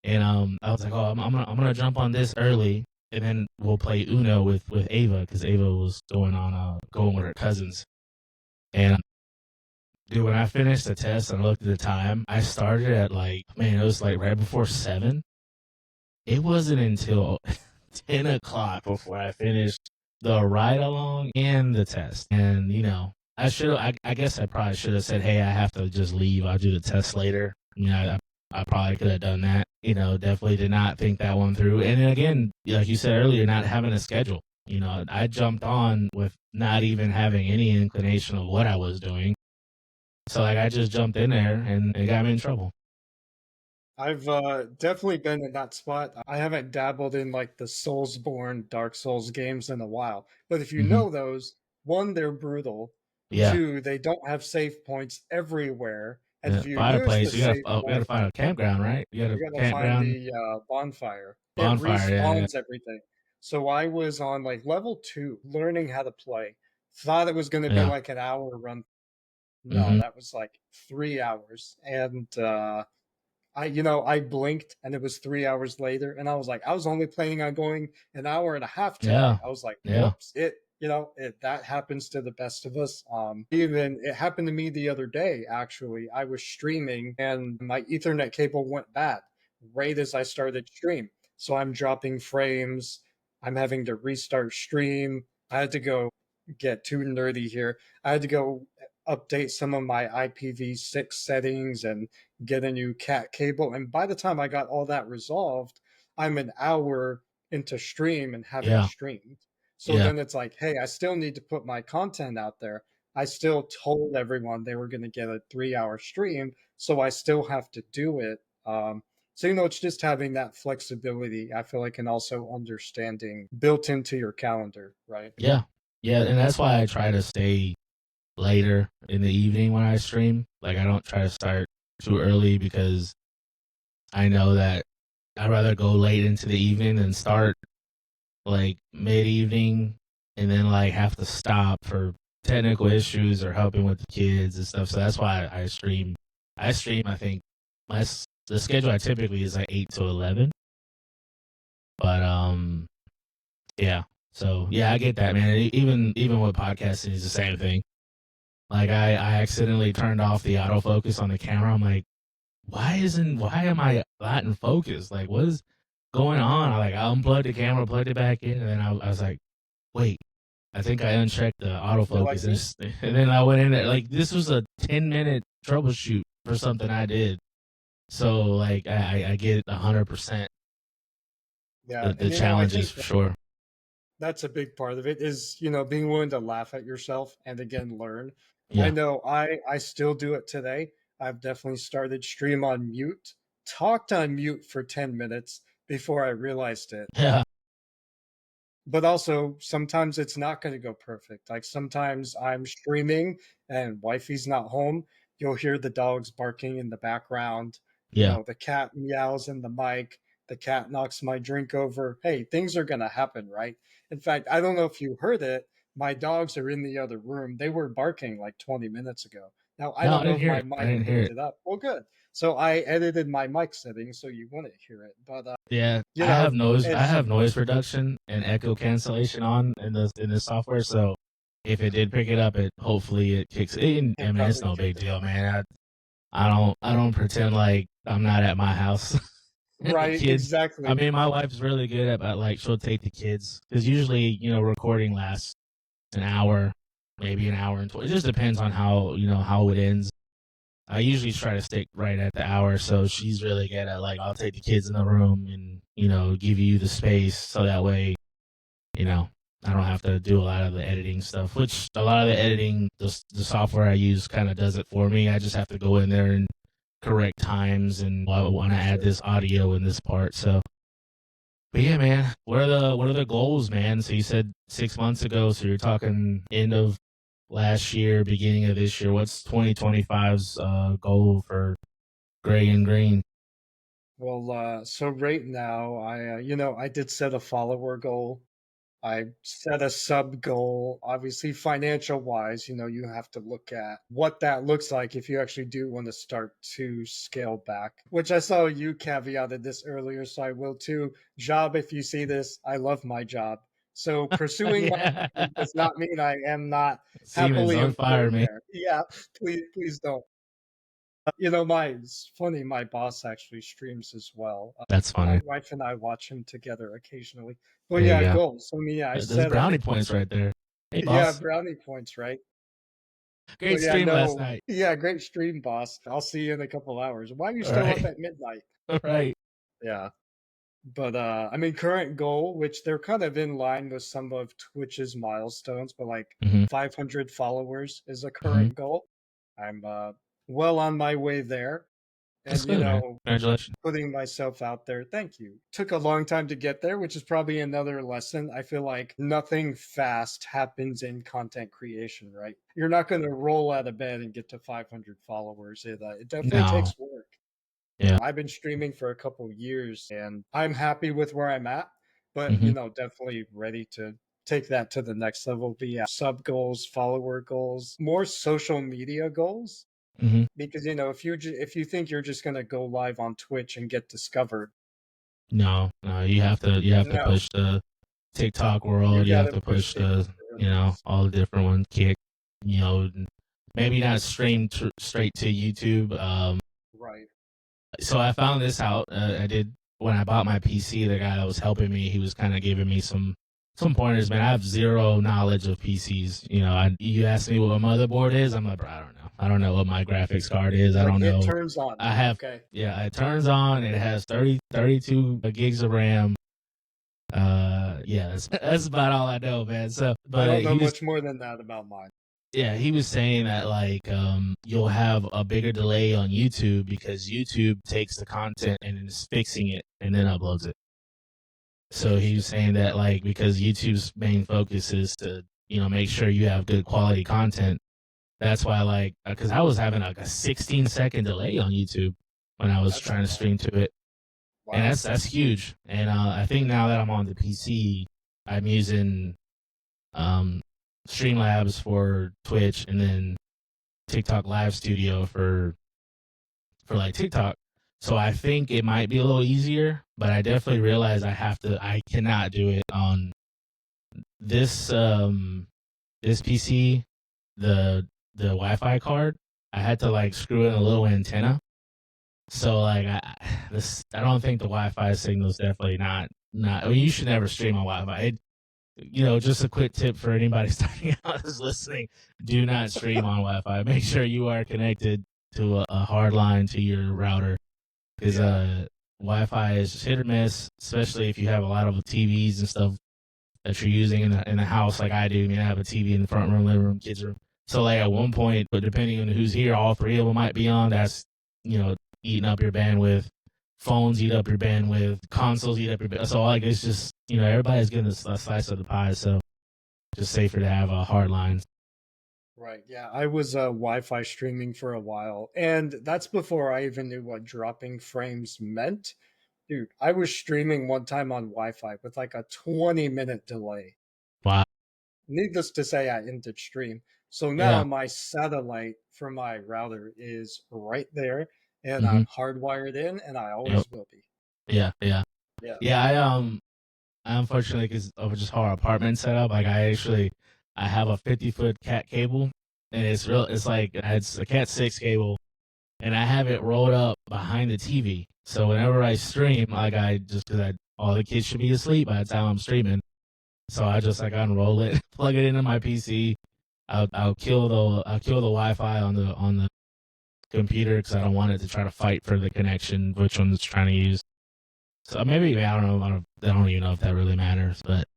and I was like, oh, I'm gonna jump on this early, and then we'll play Uno with Ava because Ava was going with her cousins, and dude, when I finished the test and I looked at the time, I started at like, man, it was like right before 7. It wasn't until 10 o'clock before I finished the ride along and the test. And, I guess I probably should have said, hey, I have to just leave. I'll do the test later. I probably could have done that. Definitely did not think that one through. And then again, like you said earlier, not having a schedule. I jumped on with not even having any inclination of what I was doing. So like I just jumped in there and it got me in trouble. I've definitely been in that spot. I haven't dabbled in like the Soulsborne Dark Souls games in a while. But if you Hmm. know those, one, they're brutal. Yeah. Two, they don't have save points everywhere. And Yeah. if you use the Fireplace. save We gotta point, find a campground, right? You got a you gotta find campground the bonfire. It bonfire. Yeah. Yeah. respawns everything. So I was on like level 2, learning how to play. Thought it was going to be Yeah. like an hour run. No, Hmm. that was like 3 hours. And I blinked and it was 3 hours later, and I was like, I was only planning on going an hour and a half today. Yeah. I was like, Yeah. whoops, that happens to the best of us. Even it happened to me the other day, actually. I was streaming and my Ethernet cable went bad right as I started stream. So I'm dropping frames. I'm having to restart stream. I had to go get too nerdy here. I had to go update some of my IPv6 settings and get a new cat cable. And by the time I got all that resolved, I'm an hour into stream and haven't Yeah. streamed. So Yeah. then it's like, hey, I still need to put my content out there. I still told everyone they were going to get a 3 hour stream, so I still have to do it. So, it's just having that flexibility, I feel like, and also understanding built into your calendar, right? Yeah. Yeah. And that's why I try to stay later in the evening when I stream. Like I don't try to start too early because I know that I'd rather go late into the evening than start like mid evening and then like have to stop for technical issues or helping with the kids and stuff. So that's why I stream. I stream. I think the schedule I typically is like 8 to 11. But yeah. So yeah, I get that, man. Even with podcasting, it's the same thing. Like I accidentally turned off the autofocus on the camera. I'm like, why am I not in focus? Like, what is going on? I unplugged the camera, plugged it back in, and then I was like, wait, I think I unchecked the You're like autofocus, me? and then I went in there. Like this was a 10-minute troubleshoot for something I did. So like I get 100% Yeah, the and I challenges think for sure. that's a big part of it is, being willing to laugh at yourself and again learn. I Yeah, know I still do it today. I've definitely started stream on mute, talked on mute for 10 minutes before I realized it. yeah, But also sometimes it's not going to go perfect. Like sometimes I'm streaming and wifey's not home. You'll hear the dogs barking in the background. yeah. The cat meows in the mic. The cat knocks my drink over. Hey, things are going to happen, right? In fact, I don't know if you heard it. My dogs are in the other room. They were barking like 20 minutes ago. Now, I No, don't I know didn't if hear my it. I mic didn't hear picked it. it up. Well, good. So I edited my mic settings so you wouldn't hear it. But, Yeah, you know, I it's have noise reduction and echo cancellation on in the software. So if it did pick it up, it hopefully it kicks in. I it mean, it's probably no kicked big it deal, up. man. I don't pretend like I'm not at my house and the Right, kids. I exactly. mean, my wife's really good at like she'll take the kids because usually recording lasts an hour, maybe an hour and 20. It just depends on how how it ends. I usually try to stick right at the hour, so she's really good at like I'll take the kids in the room and give you the space so that way you know I don't have to do a lot of the editing stuff. Which a lot of the editing, the software I use kind of does it for me. I just have to go in there and correct times and I want to add Sure. this audio in this part. So, but yeah, man, what are the goals, man? So you said 6 months ago, so you're talking end of last year, beginning of this year. What's 2025's goal for Gray and Green? Well, so right now, I did set a follower goal. I set a sub goal. Obviously, financial wise, you have to look at what that looks like if you actually do want to start to scale back, which I saw you caveated this earlier, so I will too. Job, if you see this, I love my job. So pursuing my Yeah, dream does not mean I am not Siemens, happily don't fire employed me. there. Yeah, please don't. It's funny, my boss actually streams as well. That's My funny. wife and I watch him together occasionally. But There you yeah, go. goals. So yeah, I There's set a brownie points right there. Hey, yeah, boss. brownie points, right? So Great yeah, stream last no, night. yeah, great stream, boss. I'll see you in a couple hours. Why are you All still up right. at midnight? All right. Yeah. But I mean current goal, which they're kind of in line with some of Twitch's milestones, but like Mm-hmm. 500 followers is a Mm-hmm. current goal. I'm well on my way there. That's And good, man. Congratulations. putting myself out there. Thank you. Took a long time to get there, which is probably another lesson. I feel like nothing fast happens in content creation, right? You're not going to roll out of bed and get to 500 followers. It definitely No. takes work. Yeah. I've been streaming for a couple years and I'm happy with where I'm at, but Mm-hmm. definitely ready to take that to the next level. But yeah, sub goals, follower goals, more social media goals Mm-hmm. because if you think you're just going to go live on Twitch and get discovered, No, no, you have to no, push the TikTok you world. You got have to to push push the the algorithms. all the different ones. Kick, maybe not stream straight to YouTube. Right. So I found this out. I did when I bought my PC. The guy that was helping me, he was kind of giving me some pointers. Man, I have zero knowledge of PCs. You asked me what my motherboard is. I'm like, bro, I don't know. I don't know what my graphics card is. I Like don't it know. turns on. I have Okay. yeah. It turns on. It has 32 gigs of RAM. Yeah, that's about all I know, man. So, I but don't know he was much more than that about mine. yeah, he was saying that like you'll have a bigger delay on YouTube because YouTube takes the content and is fixing it and then uploads it. So he was Interesting. saying that like because YouTube's main focus is to make sure you have good quality content. That's why like because I was having like a 16-second delay on YouTube when I was That's a trying to lot. stream to it. and Wow. that's huge. And I think now that I'm on the PC, I'm using um, Streamlabs for Twitch, and then TikTok Live Studio for like TikTok. So I think it might be a little easier, but I definitely realize I cannot do it on this this PC, the Wi-Fi card. I had to like screw in a little antenna. So like I don't think the Wi-Fi signal is definitely not. I mean, you should never stream on Wi-Fi. Just a quick tip for anybody starting out is listening: do not stream on Wi-Fi. Make sure you are connected to a hard line to your router, because Yeah. Wi-Fi is just hit or miss, especially if you have a lot of TVs and stuff that you're using in the house, like I do. I mean, I have a TV in the front room, living room, kids room. So like at one point, but depending on who's here, all three of them might be on. That's eating up your bandwidth. Phones eat up your bandwidth. Consoles eat up your bandwidth. So like it's just everybody's getting a slice of the pie. So just safer to have hard lines. Right. Yeah. I was Wi-Fi streaming for a while, and that's before I even knew what dropping frames meant. Dude, I was streaming one time on Wi-Fi with like a 20-minute delay. Wow. Needless to say, I ended stream. So now Yeah. my satellite for my router is right there, and Mm-hmm. I'm hardwired in, and I Yep. always will be. Yeah. Yeah. Yeah. Yeah. I unfortunately, because of just how our apartment set up, like I have a 50-foot cat cable, and it's real. It's like it's a cat 6 cable, and I have it rolled up behind the TV. So whenever I stream, like I just because I all the kids should be asleep by the time I'm streaming, so I just like unroll it, plug it into my PC. I'll kill the Wi-Fi on the computer because I don't want it to try to fight for the connection which one's trying to use. So maybe I don't know. I don't even know if that really matters, but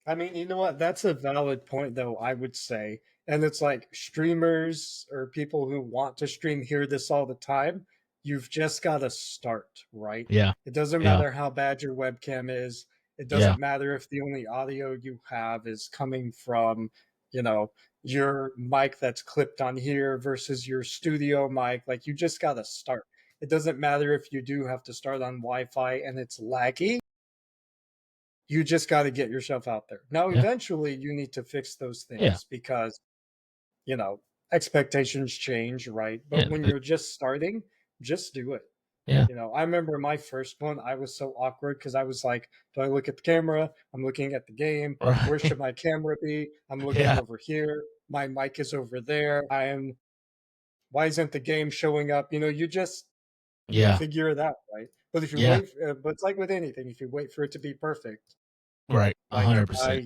I mean, you know what? That's a valid point, though, I would say. And it's like streamers or people who want to stream hear this all the time. You've just got to start, right? yeah, It doesn't yeah, matter how bad your webcam is. It yeah, doesn't matter if the only audio you have is coming from, you know, your mic that's clipped on here versus your studio mic. Like, you just got to start. It doesn't matter if you do have to start on Wi Fi and it's laggy. You just got to get yourself out there. Now, yeah, eventually, you need to fix those yeah, things because, you know, expectations change, right? But yeah, when you're just starting, just do it. yeah. I remember my first one, I was so awkward because I was like, do I look at the camera? I'm looking at the game. Where Right. should my camera be? I'm looking Yeah, over here. My mic is over there. Why isn't the game showing up? You just yeah, figure it out, right? But if you yeah. wait, but it's like with anything, if you wait for it to be perfect, Right. like 100%.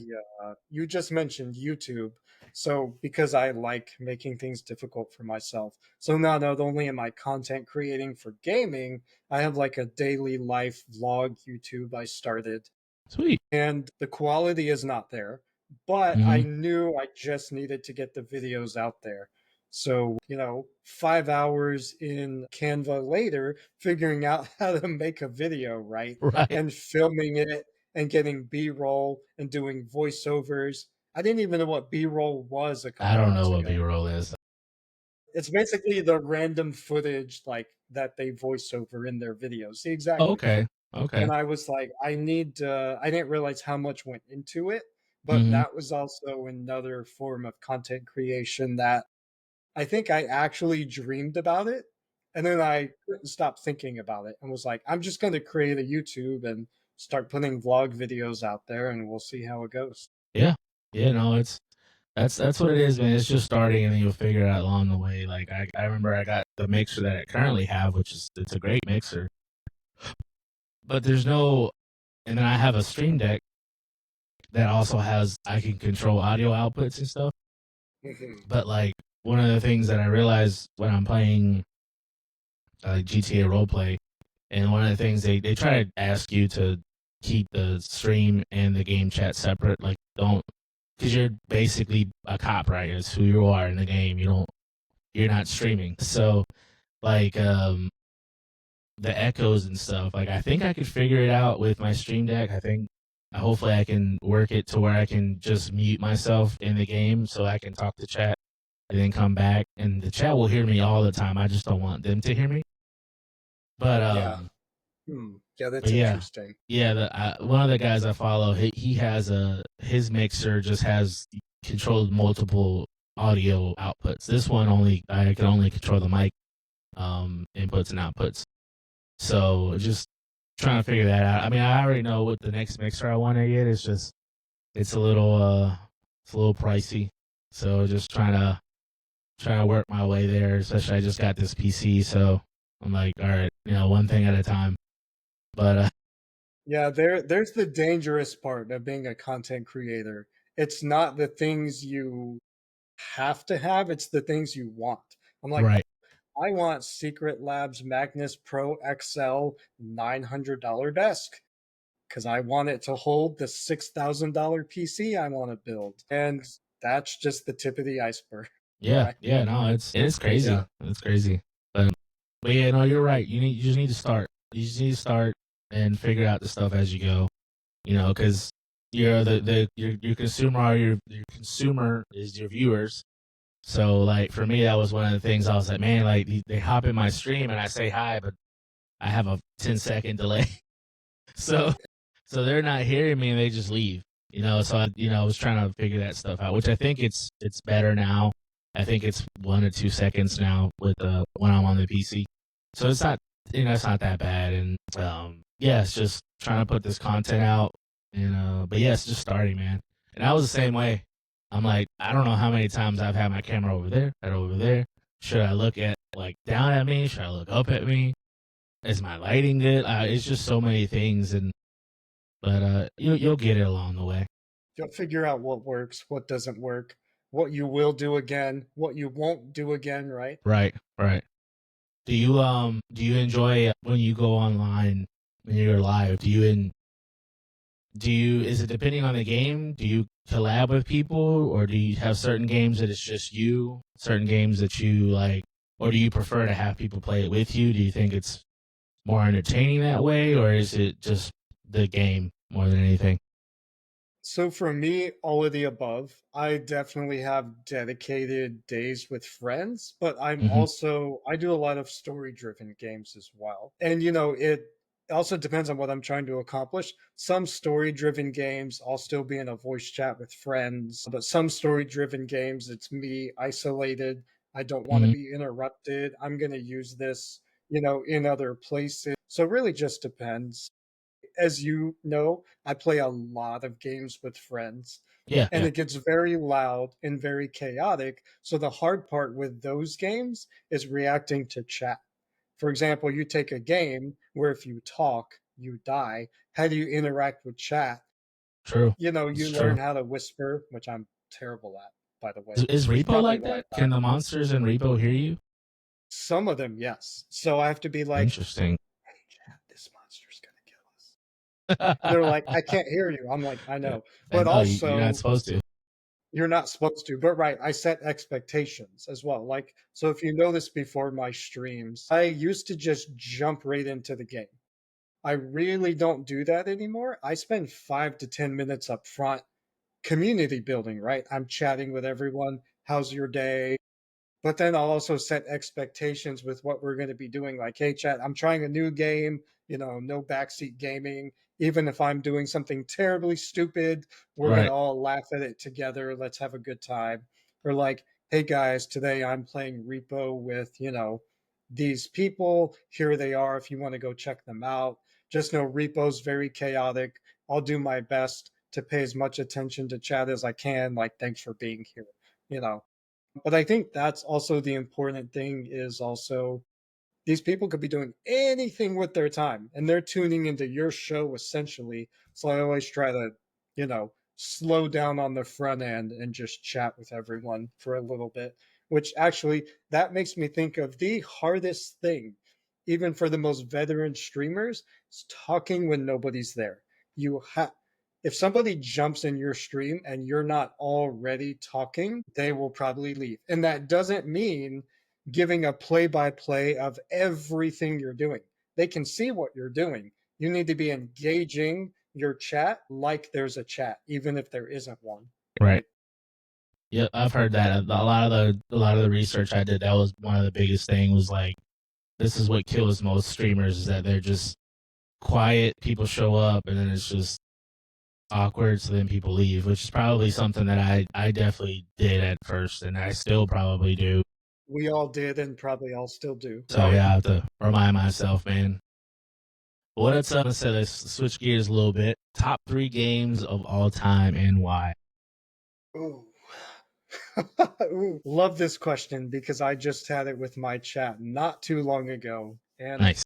you just mentioned YouTube. So because I like making things difficult for myself. So now not only am I content creating for gaming, I have like a daily life vlog YouTube I started, Sweet. and the quality is not there, but I Mm-hmm. knew I just needed to get the videos out there. So, 5 hours in Canva later, figuring out how to make a video, right? Right. And filming it and getting B roll and doing voiceovers. I didn't even know what B roll was a I couple don't know months what ago. B-roll is. It's basically the random footage like that they voice over in their videos. See, Oh, exactly. okay. Okay. And I was like, I didn't realize how much went into it, but Mm-hmm. that was also another form of content creation that I think I actually dreamed about it. And then I couldn't stop thinking about it and was like, I'm just going to create a YouTube and start putting vlog videos out there and we'll see how it goes. Yeah. Yeah, no, that's what it is, man. It's just starting and then you'll figure it out along the way. Like I remember I got the mixer that I currently have, which is it's a great mixer. But there's no and then I have a stream deck that also has I can control audio outputs and stuff. Mhm. But like one of the things that I realized when I'm playing GTA roleplay, and one of the things they try to ask you to keep the stream and the game chat separate. Like don't because you're basically a cop, right? It's who you are in the game. You're not streaming. So like the echoes and stuff. Like I think I could figure it out with my stream deck. I think hopefully I can work it to where I can just mute myself in the game so I can talk to chat and then come back and the chat will hear me all the time. I just don't want them to hear me. But Yeah. Hmm. Yeah, But that's yeah, interesting. yeah. One of the guys I follow, he has his mixer just has controlled multiple audio outputs. This one only I can only control the mic inputs and outputs. So just trying to figure that out. I mean, I already know what the next mixer I want to get. It's just it's a little pricey. So just trying to work my way there. Especially I just got this PC, so I'm like, all right, one thing at a time. But Yeah, there's the dangerous part of being a content creator. It's not the things you have to have, it's the things you want. I'm like, right, I want Secret Labs Magnus Pro XL $900 desk because I want it to hold the $6,000 PC I want to build. And that's just the tip of the iceberg, yeah, right? yeah. No, it's Yeah. crazy. It's crazy. But yeah, no, you're right. You just need to start. You just need to start and figure out the stuff as you go. Because you're your consumer are your consumer is your viewers. So like for me, that was one of the things I was like, man, like they hop in my stream and I say hi, but I have a 10-second delay. So so they're not hearing me and they just leave. So I was trying to figure that stuff out, which I think it's better now. I think it's 1 or 2 seconds now with when I'm on the PC. So it's not it's not that bad. And yeah, it's just trying to put this content out. And but yeah, it's just starting, man. And I was the same way. I'm like, I don't know how many times I've had my camera over there, and over there. Should I look at like down at me? Should I look up at me? Is my lighting good? It's just so many things, and but you'll get it along the way. You'll figure out what works, what doesn't work, what you will do again, what you won't do again, right? Right, right. Do you enjoy when you go online when you're live? Is it depending on the game? Do you collab with people, or do you have certain games that it's just you? Certain games that you like, or do you prefer to have people play it with you? Do you think it's more entertaining that way, or is it just the game more than anything? So for me, all of the above. I definitely have dedicated days with friends, but Hmm. I do a lot of story-driven games as well. And it also depends on what I'm trying to accomplish. Some story-driven games, I'll still be in a voice chat with friends, but some story-driven games, it's me isolated. I don't want to Hmm. be interrupted. I'm going to use this, in other places. So it really just depends. As you know, I play a lot of games with friends, Yeah, and yeah, it gets very loud and very chaotic. So the hard part with those games is reacting to chat. For example, you take a game where if you talk, you die. How do you interact with chat? true. It's You true. learn how to whisper, which I'm terrible at, by the Is, way. is It's Repo probably like why I that? die. Can the monsters in Repo hear you? Some of them, yes. So I have to be like, Interesting. hey, chat, this monster's going to kill us. And they're like, I can't hear you. I'm like, I Yeah, know. I But know you're not also, supposed to. you're not supposed to, but right, I set expectations as well. Like, so if you notice before my streams, I used to just jump right into the game. I really don't do that anymore. I spend 5 to 10 minutes up front community building, right? I'm chatting with everyone. How's your day? But then I'll also set expectations with what we're going to be doing. Like, hey, chat, I'm trying a new game, no backseat gaming. Even if I'm doing something terribly stupid, we're going to Right, all laugh at it together. Let's have a good time. Or like, hey, guys, today I'm playing Repo with, these people. Here they are if you want to go check them out. Just know Repo's very chaotic. I'll do my best to pay as much attention to chat as I can. Like, thanks for being here, you know. But I think that's also the important thing is also these people could be doing anything with their time and they're tuning into your show essentially. So I always try to, slow down on the front end and just chat with everyone for a little bit, which actually that makes me think of the hardest thing, even for the most veteran streamers, is talking when nobody's there. You have if somebody jumps in your stream and you're not already talking, they will probably leave. And that doesn't mean giving a play by play of everything you're doing. They can see what you're doing. You need to be engaging your chat like there's a chat, even if there isn't one, right. right? Yeah, I've heard that. A lot of the research I did, that was one of the biggest thing was like this is what kills most streamers is that they're just quiet, people show up, and then it's just awkward, so then people leave, which is probably something that I definitely did at first, and I still probably do. We all did and probably all still do, So right? yeah, I have to remind myself, man. Let's let's switch gears a little bit. Top three games of all time and why? Ooh. Ooh. Love this question because I just had it with my chat not too long ago. And Nice.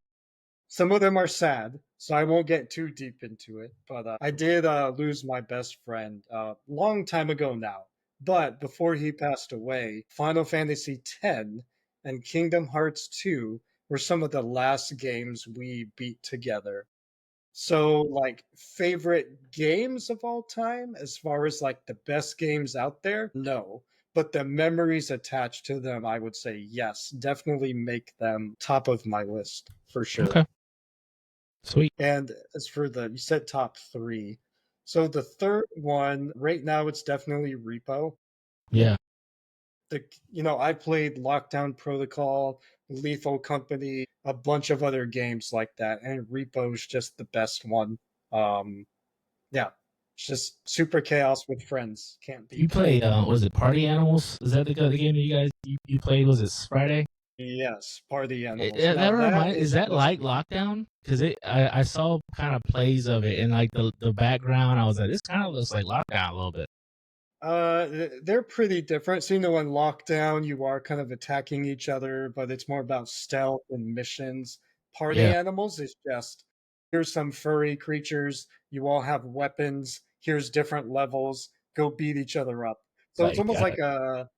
some of them are sad, so I won't get too deep into it. But I did lose my best friend a long time ago now. But before he passed away, Final Fantasy X and Kingdom Hearts 2 were some of the last games we beat together. So, like, favorite games of all time, as far as like the best games out there, no. But the memories attached to them, I would say yes, definitely make them top of my list for sure. Okay. Sweet. And as for you said top three. So the third one, right now, it's definitely Repo. Yeah. I played Lockdown Protocol, Lethal Company, a bunch of other games like that, and Repo's just the best one. Um, yeah, it's just super chaos with friends. Can't You beat that. played was it Party Animals? Is that the game that you played? Was it Friday? Yes, Party Animals. Now That that remind is is that just like Lockdown? Because I saw kind of plays of it and like the background. I was like, this kind of looks like Lockdown a little bit. they're pretty different. So, in Lockdown, you are kind of attacking each other, but it's more about stealth and missions. Party Yeah. Animals is just here's some furry creatures. You all have weapons. Here's different levels. Go beat each other up. So it's Like almost like a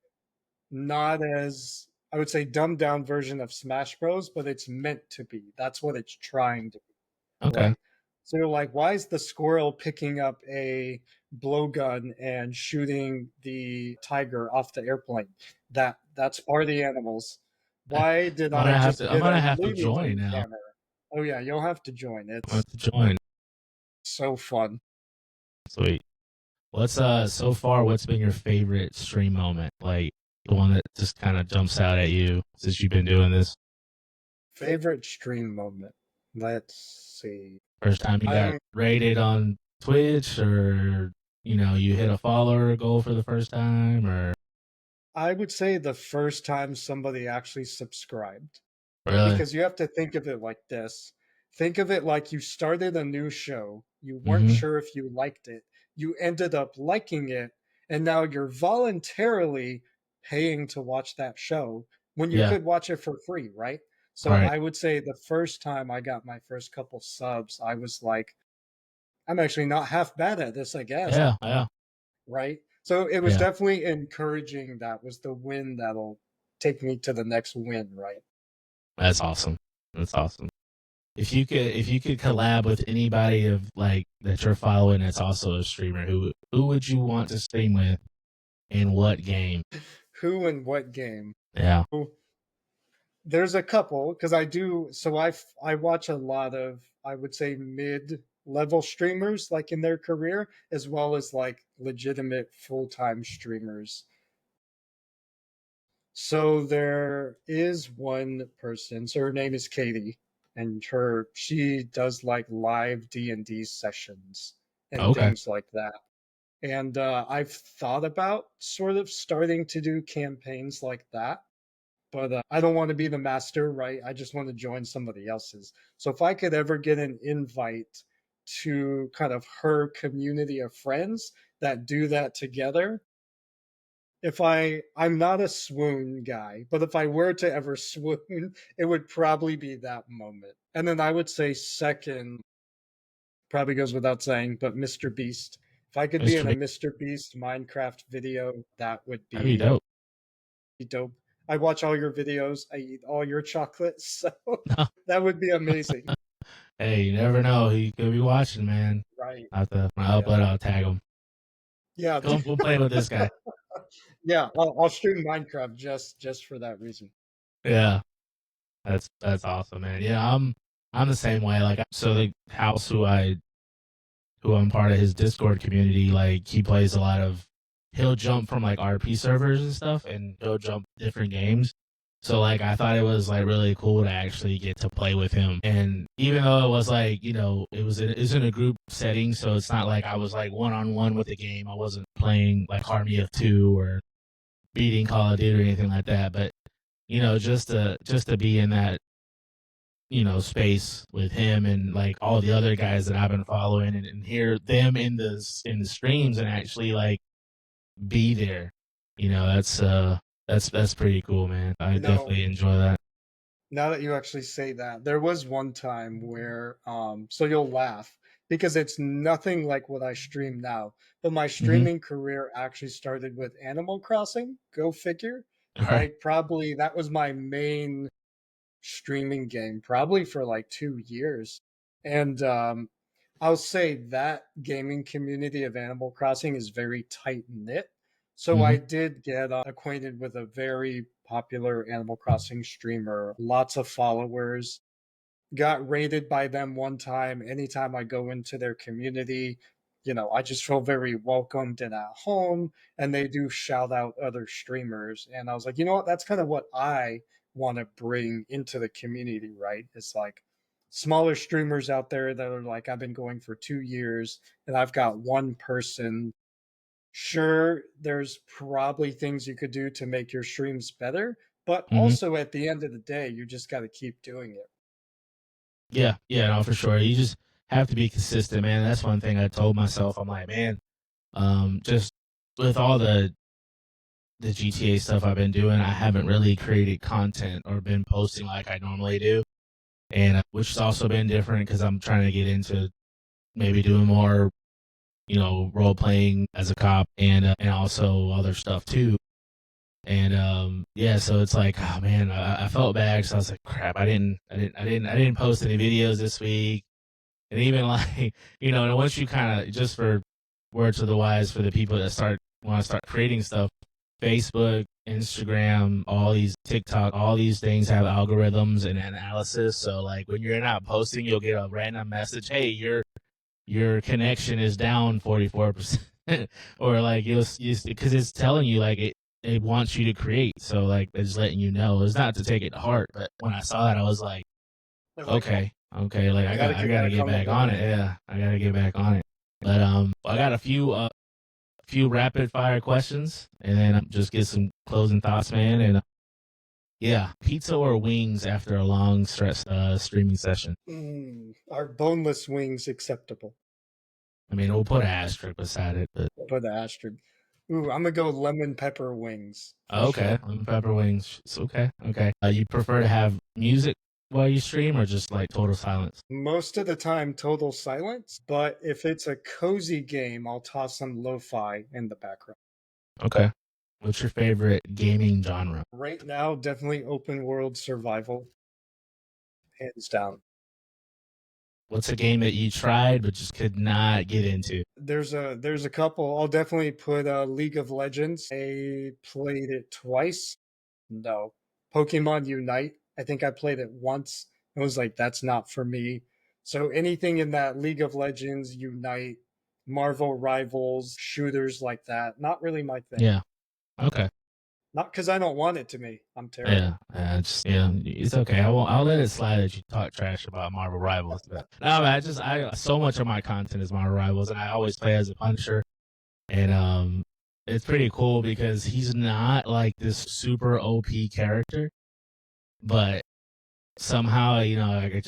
not as I would say dumbed down version of Smash Bros, but it's meant to be. That's what it's trying to be, okay. right? So you're like, why is the squirrel picking up a blowgun and shooting the tiger off the airplane? That's Party Animals. Why did I just I'm get a gonna have to Looney join Tune now. camera? Oh yeah, you'll have to join. I'm gonna It's have to join. so fun. Sweet. What's so far? What's been your favorite stream moment? Like the one that just kind of jumps out at you since you've been doing this. Favorite stream moment. Let's see. First time you got I'm rated on Twitch, or you hit a follower goal for the first time, or I would say the first time somebody actually subscribed. really? Because you have to think of it like this. Think of it like you started a new show, you weren't Mm-hmm. sure if you liked it, you ended up liking it, and now you're voluntarily paying to watch that show when you Yeah. could watch it for free, right? So Right. I would say the first time I got my first couple subs, I was like, I'm actually not half bad at this, I guess, Yeah. Yeah. right? So it was Yeah. definitely encouraging. That was the win that'll take me to the next win, right? That's awesome. That's awesome. If you could collab with anybody of like that you're following that's also a streamer, who would you want to stream with in what game? Who and what game? Yeah. There's a couple because I do. So I watch a lot of I would say mid level streamers like in their career as well as like legitimate full time streamers. So there is one person. So her name is Katie, and she does like live D&D sessions and Okay. things like that. And I've thought about sort of starting to do campaigns like that, but I don't want to be the master, right? I just want to join somebody else's. So if I could ever get an invite to kind of her community of friends that do that together, if I'm not a swoon guy, but if I were to ever swoon, it would probably be that moment. And then I would say second, probably goes without saying, but Mr. Beast. If I could be in Mr. a B, Mr. Beast Minecraft video, that would that'd be be dope. dope. I watch all your videos. I eat all your chocolates. So that would be amazing. Hey, you never know. He could be watching, man. Right. I have to when I Yeah. upload, I'll tag him. Yeah. Come, we'll play with this guy. Yeah. I'll stream Minecraft just for that reason. Yeah, that's awesome, man. Yeah, I'm the same way. Like, so the house who I'm part of his Discord community, like he plays a lot of. He'll jump from like RP servers and stuff, and he'll jump different games. So like I thought it was like really cool to actually get to play with him. And even though it was like, it was in a group setting, so it's not like I was like one on one with the game. I wasn't playing like Army of Two or beating Call of Duty or anything like that. But just to be in that space with him and like all the other guys that I've been following and hear them in the streams and actually like be there. That's pretty cool, man. I You know, definitely enjoy that. now that you actually say that, there was one time where, so you'll laugh because it's nothing like what I stream now. But my Hmm. streaming career actually started with Animal Crossing. Go figure. All right. Like, probably that was my main streaming game, probably for like 2 years. And I'll say that gaming community of Animal Crossing is very tight knit. So Hmm. I did get acquainted with a very popular Animal Crossing streamer, lots of followers. Got rated by them one time. Anytime I go into their community, I just feel very welcomed and at home. And they do shout out other streamers. And I was like, you know what? That's kind of what I want to bring into the community, right? It's like smaller streamers out there that are like, I've been going for 2 years and I've got one person. Sure, there's probably things you could do to make your streams better, but Hmm. also at the end of the day, you just got to keep doing it. Yeah, yeah, no, for sure. You just have to be consistent, man. That's one thing I told myself. I'm like, man, just with all the GTA stuff I've been doing, I haven't really created content or been posting like I normally do, and which has also been different because I'm trying to get into maybe doing more, role playing as a cop and also other stuff too. And yeah, so it's like, oh man, I felt bad because I was like, crap, I didn't post any videos this week, and even like, and once you kind of just for words to the wise for the people that want to start creating stuff, Facebook, Instagram, all these TikTok, all these things have algorithms and analysis. So like when you're not posting, you'll get a random message, hey, your connection is down 44%, or like because it's telling you like it wants you to create. So like it's letting you know. It's not to take it to heart, but when I saw that, I was like, I was like, okay, like I I got to got I get got to back get on the back on it. wagon. Yeah, I got to get back on it. But I got a few rapid fire questions, and then just get some closing thoughts, man. And yeah, pizza or wings after a long stress streaming session. Are boneless wings acceptable? I mean, we'll put an asterisk beside it, but Put the asterisk. Ooh, I'm gonna go lemon pepper wings for okay, sure. lemon pepper wings. It's okay, okay. You prefer to have music while you stream, or just like total silence? Most of the time, total silence. But if it's a cozy game, I'll toss some lo-fi in the background. Okay. What's your favorite gaming genre? Right now, definitely open world survival, hands down. What's a game that you tried but just could not get into? There's a couple. I'll definitely put League of Legends. I played it twice. No. Pokemon Unite, I think I played it once. I was like, that's not for me. So anything in that League of Legends, Unite, Marvel Rivals, shooters like that, not really my thing. Yeah. Okay. Not because I don't want it to be. I'm Yeah, terrible. yeah, it's okay. I'll let it slide that you talk trash about Marvel Rivals. But no, man, I so much of my content is Marvel Rivals, and I always play as a Punisher, and it's pretty cool because he's not like this super OP character, but somehow like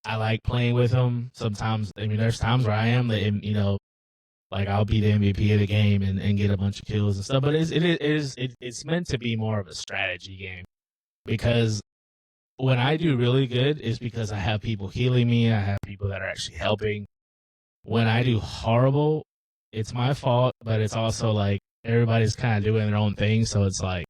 I like playing with him. Sometimes I mean, there's times where I am like I'll be the MVP of the game and get a bunch of kills and stuff. But it's meant to be more of a strategy game because when I do really good is because I have people healing me. I have people that are actually helping. When I do horrible, it's my fault, but it's also like everybody's kind of doing their own thing. So it's like,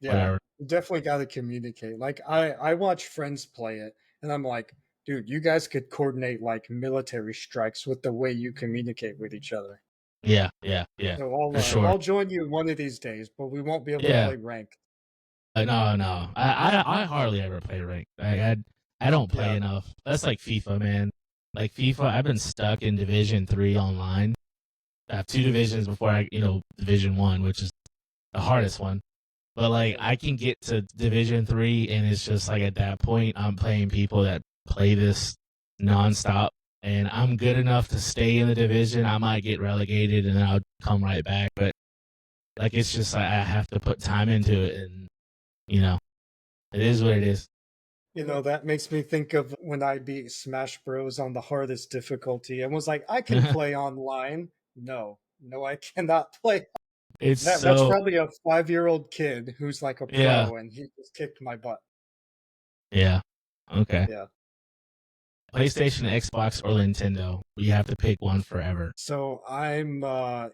Yeah, whatever. you definitely got to communicate. Like I watch friends play it, and I'm like, dude, you guys could coordinate like military strikes with the way you communicate with each other. Yeah, yeah, yeah, So for sure. I'll join you one of these days, but we won't be able to Yeah. play ranked. No, no. I hardly ever play ranked. I don't play Yeah, enough. That's like FIFA, man. Like FIFA, I've been stuck in Division 3 online. I have two divisions before Division 1, which is the hardest one. But like You I know, can get to Division 3 and it's just like at that point I'm playing people that play this nonstop and I'm good enough to stay in the division. I might get relegated and then I'll come right back. But like it's just like I have to put time into it and you know, it is what it is. that makes me think of when I beat Smash Bros on the hardest difficulty and was like, I can play online. No, no, I cannot play. It's That's so probably a 5-year-old kid who's like a yeah. pro and he just kicked my butt. Yeah. Okay. Yeah. PlayStation, Xbox, or Nintendo. You have to pick one forever. So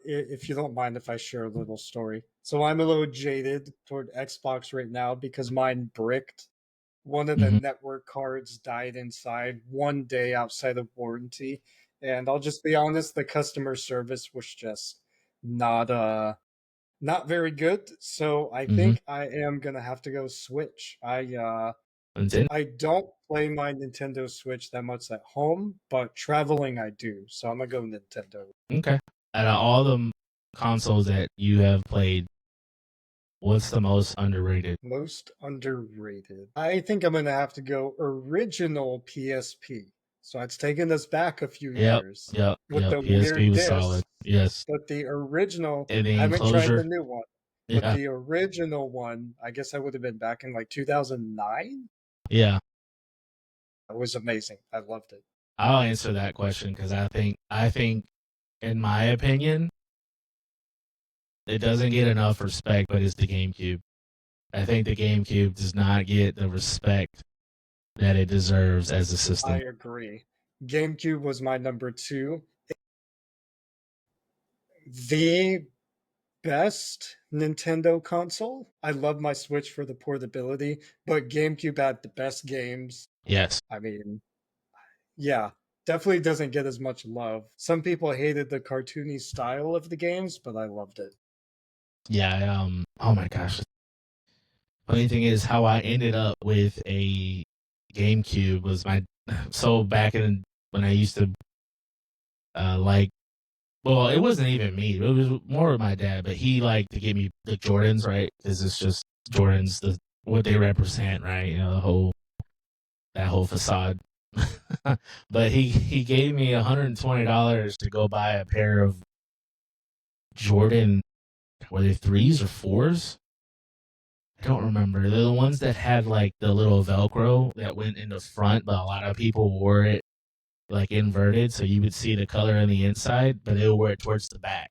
if you don't mind if I share a little story. So I'm a little jaded toward Xbox right now because mine bricked. One of the Mhm. network cards died inside one day outside of warranty. And I'll just be honest, the customer service was just not not very good. So I Mhm. think I am gonna have to go Switch. Nintendo. I don't play my Nintendo Switch that much at home, but traveling I do. So I'm gonna go Nintendo. Okay. Out of all the consoles that you have played, what's the most underrated? Most underrated. I think I'm gonna have to go original PSP. So it's taken us back a few Yep. years Yep. with Yep. the PSP weird was solid. discs, Yes. but the original, And the I haven't tried enclosure. the new one, but Yeah. the original one, I guess I would have been back in like 2009. Yeah. It was amazing. I loved it. I'll answer that question because I think in my opinion, it doesn't get enough respect, but it's the GameCube. I think the GameCube does not get the respect that it deserves as a I system. agree. GameCube was my number two. The best Nintendo console. I love my Switch for the portability, but GameCube had the best games. Yes. I mean, yeah, definitely doesn't get as much love. Some people hated the cartoony style of the games, but I loved it. Yeah. Oh my gosh. Funny thing is, how I ended up with a GameCube was my so back in when I used to like. Well, it wasn't even me. It was more of my dad, but he liked to give me the Jordans, right? Because it's just Jordans, the what they represent, right? You know, the whole that whole facade. But he gave me $120 to go buy a pair of Jordan. Were they threes or fours? I don't remember. They're the ones that had like the little Velcro that went in the front, but a lot of people wore it like inverted, so you would see the color on the inside, but they would wear it towards the back.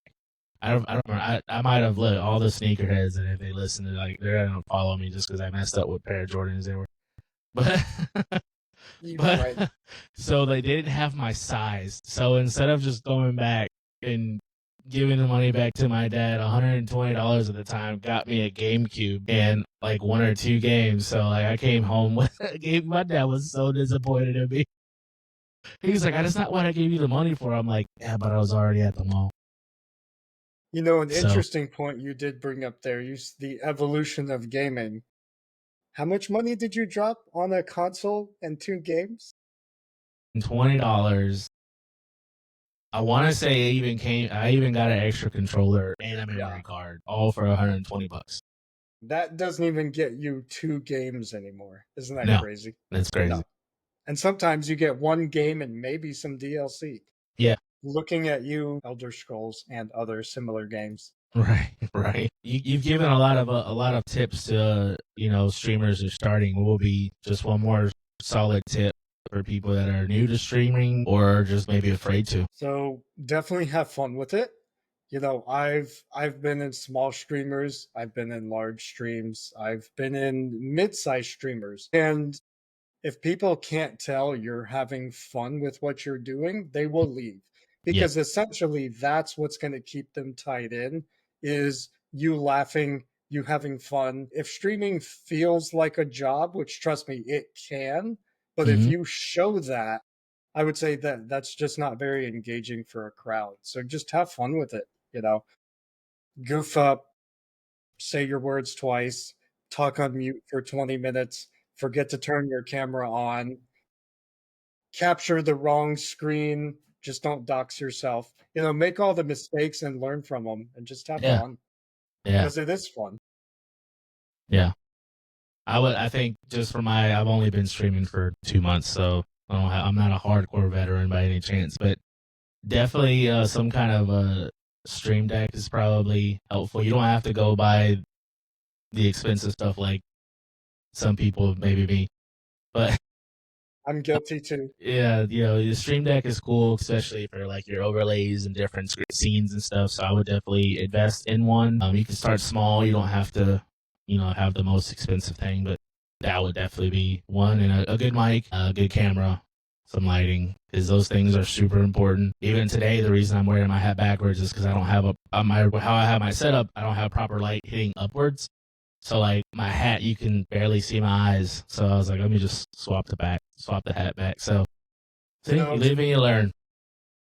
I don't remember. I might have let all the sneakerheads, and if they listen to like they're gonna follow me just because I messed up what pair of Jordans they were. But You're but right. so they didn't have my size. So instead of just going back and giving the money back to my dad, $120 at the time got me a GameCube and like one or two games. So like I came home with a game. My dad was so disappointed in me. He's like, "That's not what I gave you the money for." I'm like, "Yeah, but I was already at the mall." An So interesting point you did bring up there, the evolution of gaming. How much money did you drop on a console and two games? $20. I want to say it even came. I even got an extra controller and a Yeah. memory card, all for $120. That doesn't even get you two games anymore. Isn't that No, crazy? that's crazy. No. And sometimes you get one game and maybe some DLC. Yeah, Looking at you, Elder Scrolls and other similar games. right, right. You've given a lot of tips to streamers who are starting. What will be just one more solid tip for people that are new to streaming or just maybe afraid to? So definitely have fun with it. I've been in small streamers, I've been in large streams, I've been in mid-sized streamers. And if people can't tell you're having fun with what you're doing, they will leave. Yeah. Because essentially that's what's going to keep them tied in is you laughing, you having fun. If streaming feels like a job, which trust me, it can, but if Hmm. you show that, I would say that that's just not very engaging for a crowd. So just have fun with it, goof up, say your words twice, talk on mute for 20 minutes, forget to turn your camera on, capture the wrong screen, just don't dox yourself. Make all the mistakes and learn from them and just have Yeah. fun Yeah. because it is fun. Yeah. I think just for I've only been streaming for 2 months, so I'm not a hardcore veteran by any chance, but definitely some kind of a stream deck is probably helpful. You don't have to go buy the expensive stuff like some people, maybe me, but I'm guilty too. yeah, the stream deck is cool, especially for like your overlays and different scenes and stuff. So I would definitely invest in one. You can start small. You don't have to, have the most expensive thing, but that would definitely be one. And a good mic, a good camera, some lighting, because those things are super important. Even today, the reason I'm wearing my hat backwards is because I don't have how I have my setup. I don't have proper light hitting upwards. So like my hat, you can barely see my eyes. So I was like, let me just swap the hat back. So You see, know, you live and you learn.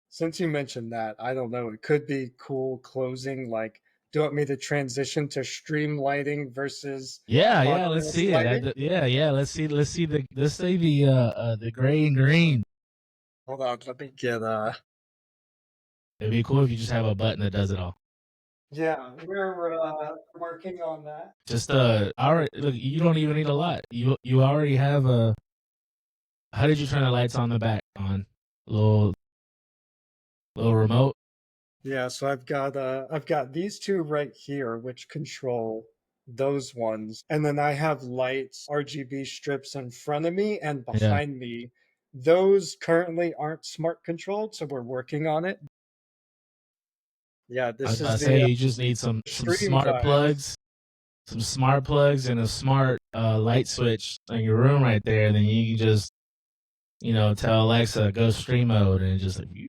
since you mentioned that, I don't know, it could be cool closing. Like, do you want me to transition to stream lighting versus Yeah, yeah. Let's podcast see it. lighting? Yeah, yeah. Let's see the gray and green. Hold on, let me get It'd be cool if you just have a button that does it all. yeah, we're working on that. Just already look. You don't even need a lot. You already have a. How did you turn the lights on the back on? Little little remote. Yeah, so I've got these two right here which control those ones. And then I have lights, RGB strips in front of me and Yeah. behind me. Those currently aren't smart controlled, so we're working on it. Yeah, I was this about is to say the you just need some stream smart vibes. plugs, and a smart light switch in your room right there. And then you can just tell Alexa go stream mode, and just if I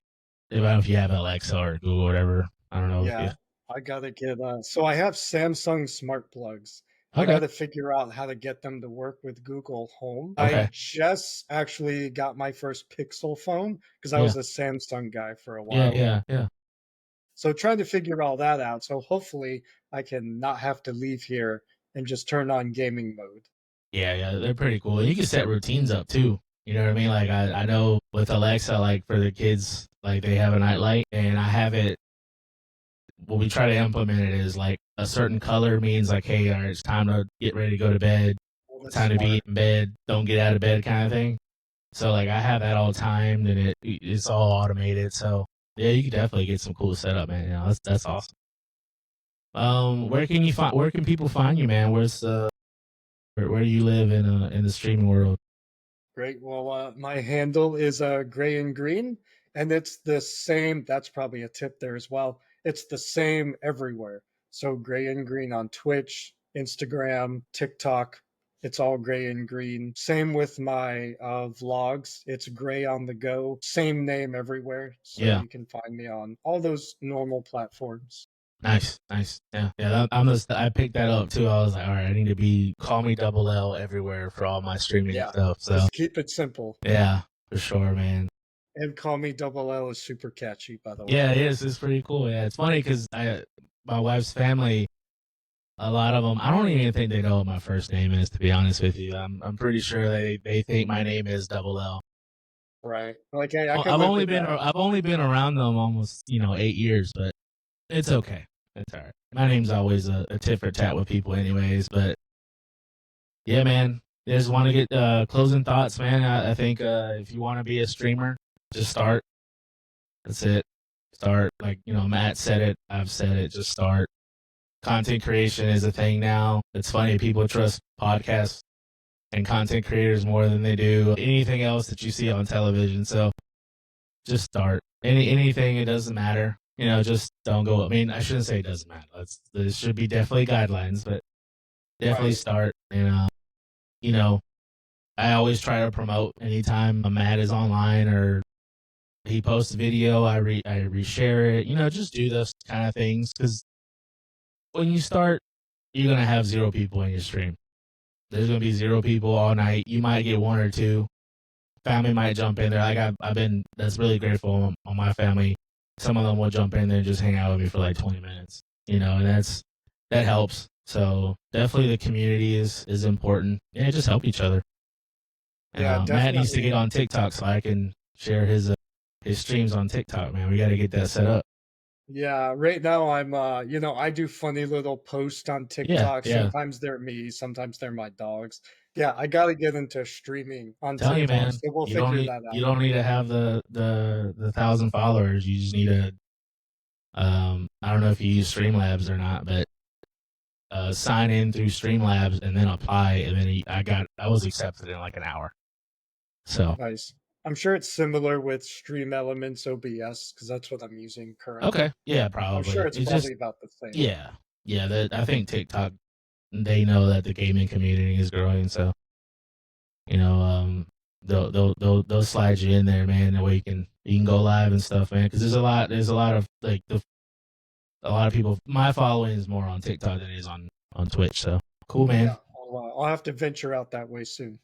don't know if you have Alexa or Google or whatever. I don't know if you. Yeah, I gotta get so I have Samsung smart plugs. I Okay. gotta figure out how to get them to work with Google Home. I Okay. just actually got my first Pixel phone because I Yeah. was a Samsung guy for a Yeah. while. Yeah. Yeah. So trying to figure all that out. So hopefully I can not have to leave here and just turn on gaming mode. Yeah. Yeah. They're pretty cool. And you can set routines up too. You know what I mean? Like I know with Alexa, like for the kids, like they have a nightlight, and I have it. What we try to implement it is like a certain color means like, hey, all right, it's time to get ready to go to bed. Oh, that's Time to be smart. in bed. Don't get out of bed, kind of thing. So like I have that all timed, and it's all automated. So yeah, you can definitely get some cool setup, man. That's awesome. Where can people find you, man? Where do you live in the streaming world? Great. Well, my handle is gray and green, and it's the same. That's probably a tip there as well. It's the same everywhere. So gray and green on Twitch, Instagram, TikTok. It's all gray and green. Same with my vlogs. It's gray on the go. Same name everywhere. So Yeah, you can find me on all those normal platforms. nice, nice. Yeah, yeah. I picked that up too. I was like, all right, I need to call me Double L everywhere for all my streaming Yeah. stuff. So Just keep it simple. yeah, for sure, man. And call me double L is super catchy, by the way. Yeah, it is. It's pretty cool. Yeah, it's funny because my wife's family, a lot of them, I don't even think they know what my first name is. To be honest with you, I'm pretty sure they think my name is Double L. Right. Like, hey, I Well, could live with that. I've only been around them almost 8 years, but it's okay. It's all right. My name's always a tit for tat with people, anyways. But yeah, man, just want to get closing thoughts, man. I think if you want to be a streamer, just start. That's it. Start. Like Matt said it. I've said it. Just start. Content creation is a thing now. It's funny, people trust podcasts and content creators more than they do anything else that you see on television. So just start. Anything, it doesn't matter. Just don't go. I mean, I shouldn't say it doesn't matter. There should be definitely guidelines, but definitely Right. start. And you know, I always try to promote anytime a Matt is online or he posts a video, I reshare it. Just do those kind of things, because when you start, you're gonna have zero people in your stream. There's gonna be zero people all night. You might get one or two. Family might jump in there. Like I've been, that's really grateful on my family. Some of them will jump in there and just hang out with me for like 20 minutes. And that helps. So definitely the community is important. Yeah, just help each other. And Yeah, Matt needs to definitely. get on TikTok so I can share his streams on TikTok. Man, we got to get that set up. Yeah, right now I'm I do funny little posts on Yeah, TikTok. yeah. Sometimes they're me, sometimes they're my dogs. Yeah, I gotta get into streaming on Tell you, TikTok, man, so we'll figure that you out. don't need to have the 1,000 followers. You just need to, I don't know if you use Streamlabs or not, but sign in through Streamlabs and then apply, and then I was accepted in like an hour. So Nice. I'm sure it's similar with Stream Elements OBS because that's what I'm using currently. okay, yeah, I'm sure probably. it's It's just probably about the same. yeah, yeah. That I think TikTok, they know that the gaming community is growing, so you know, they'll slide you in there, man, that way you can go live and stuff, man. Because there's a lot of like a lot of people. My following is more on TikTok than it is on Twitch. So cool, Yeah, man. I'll have to venture out that way soon.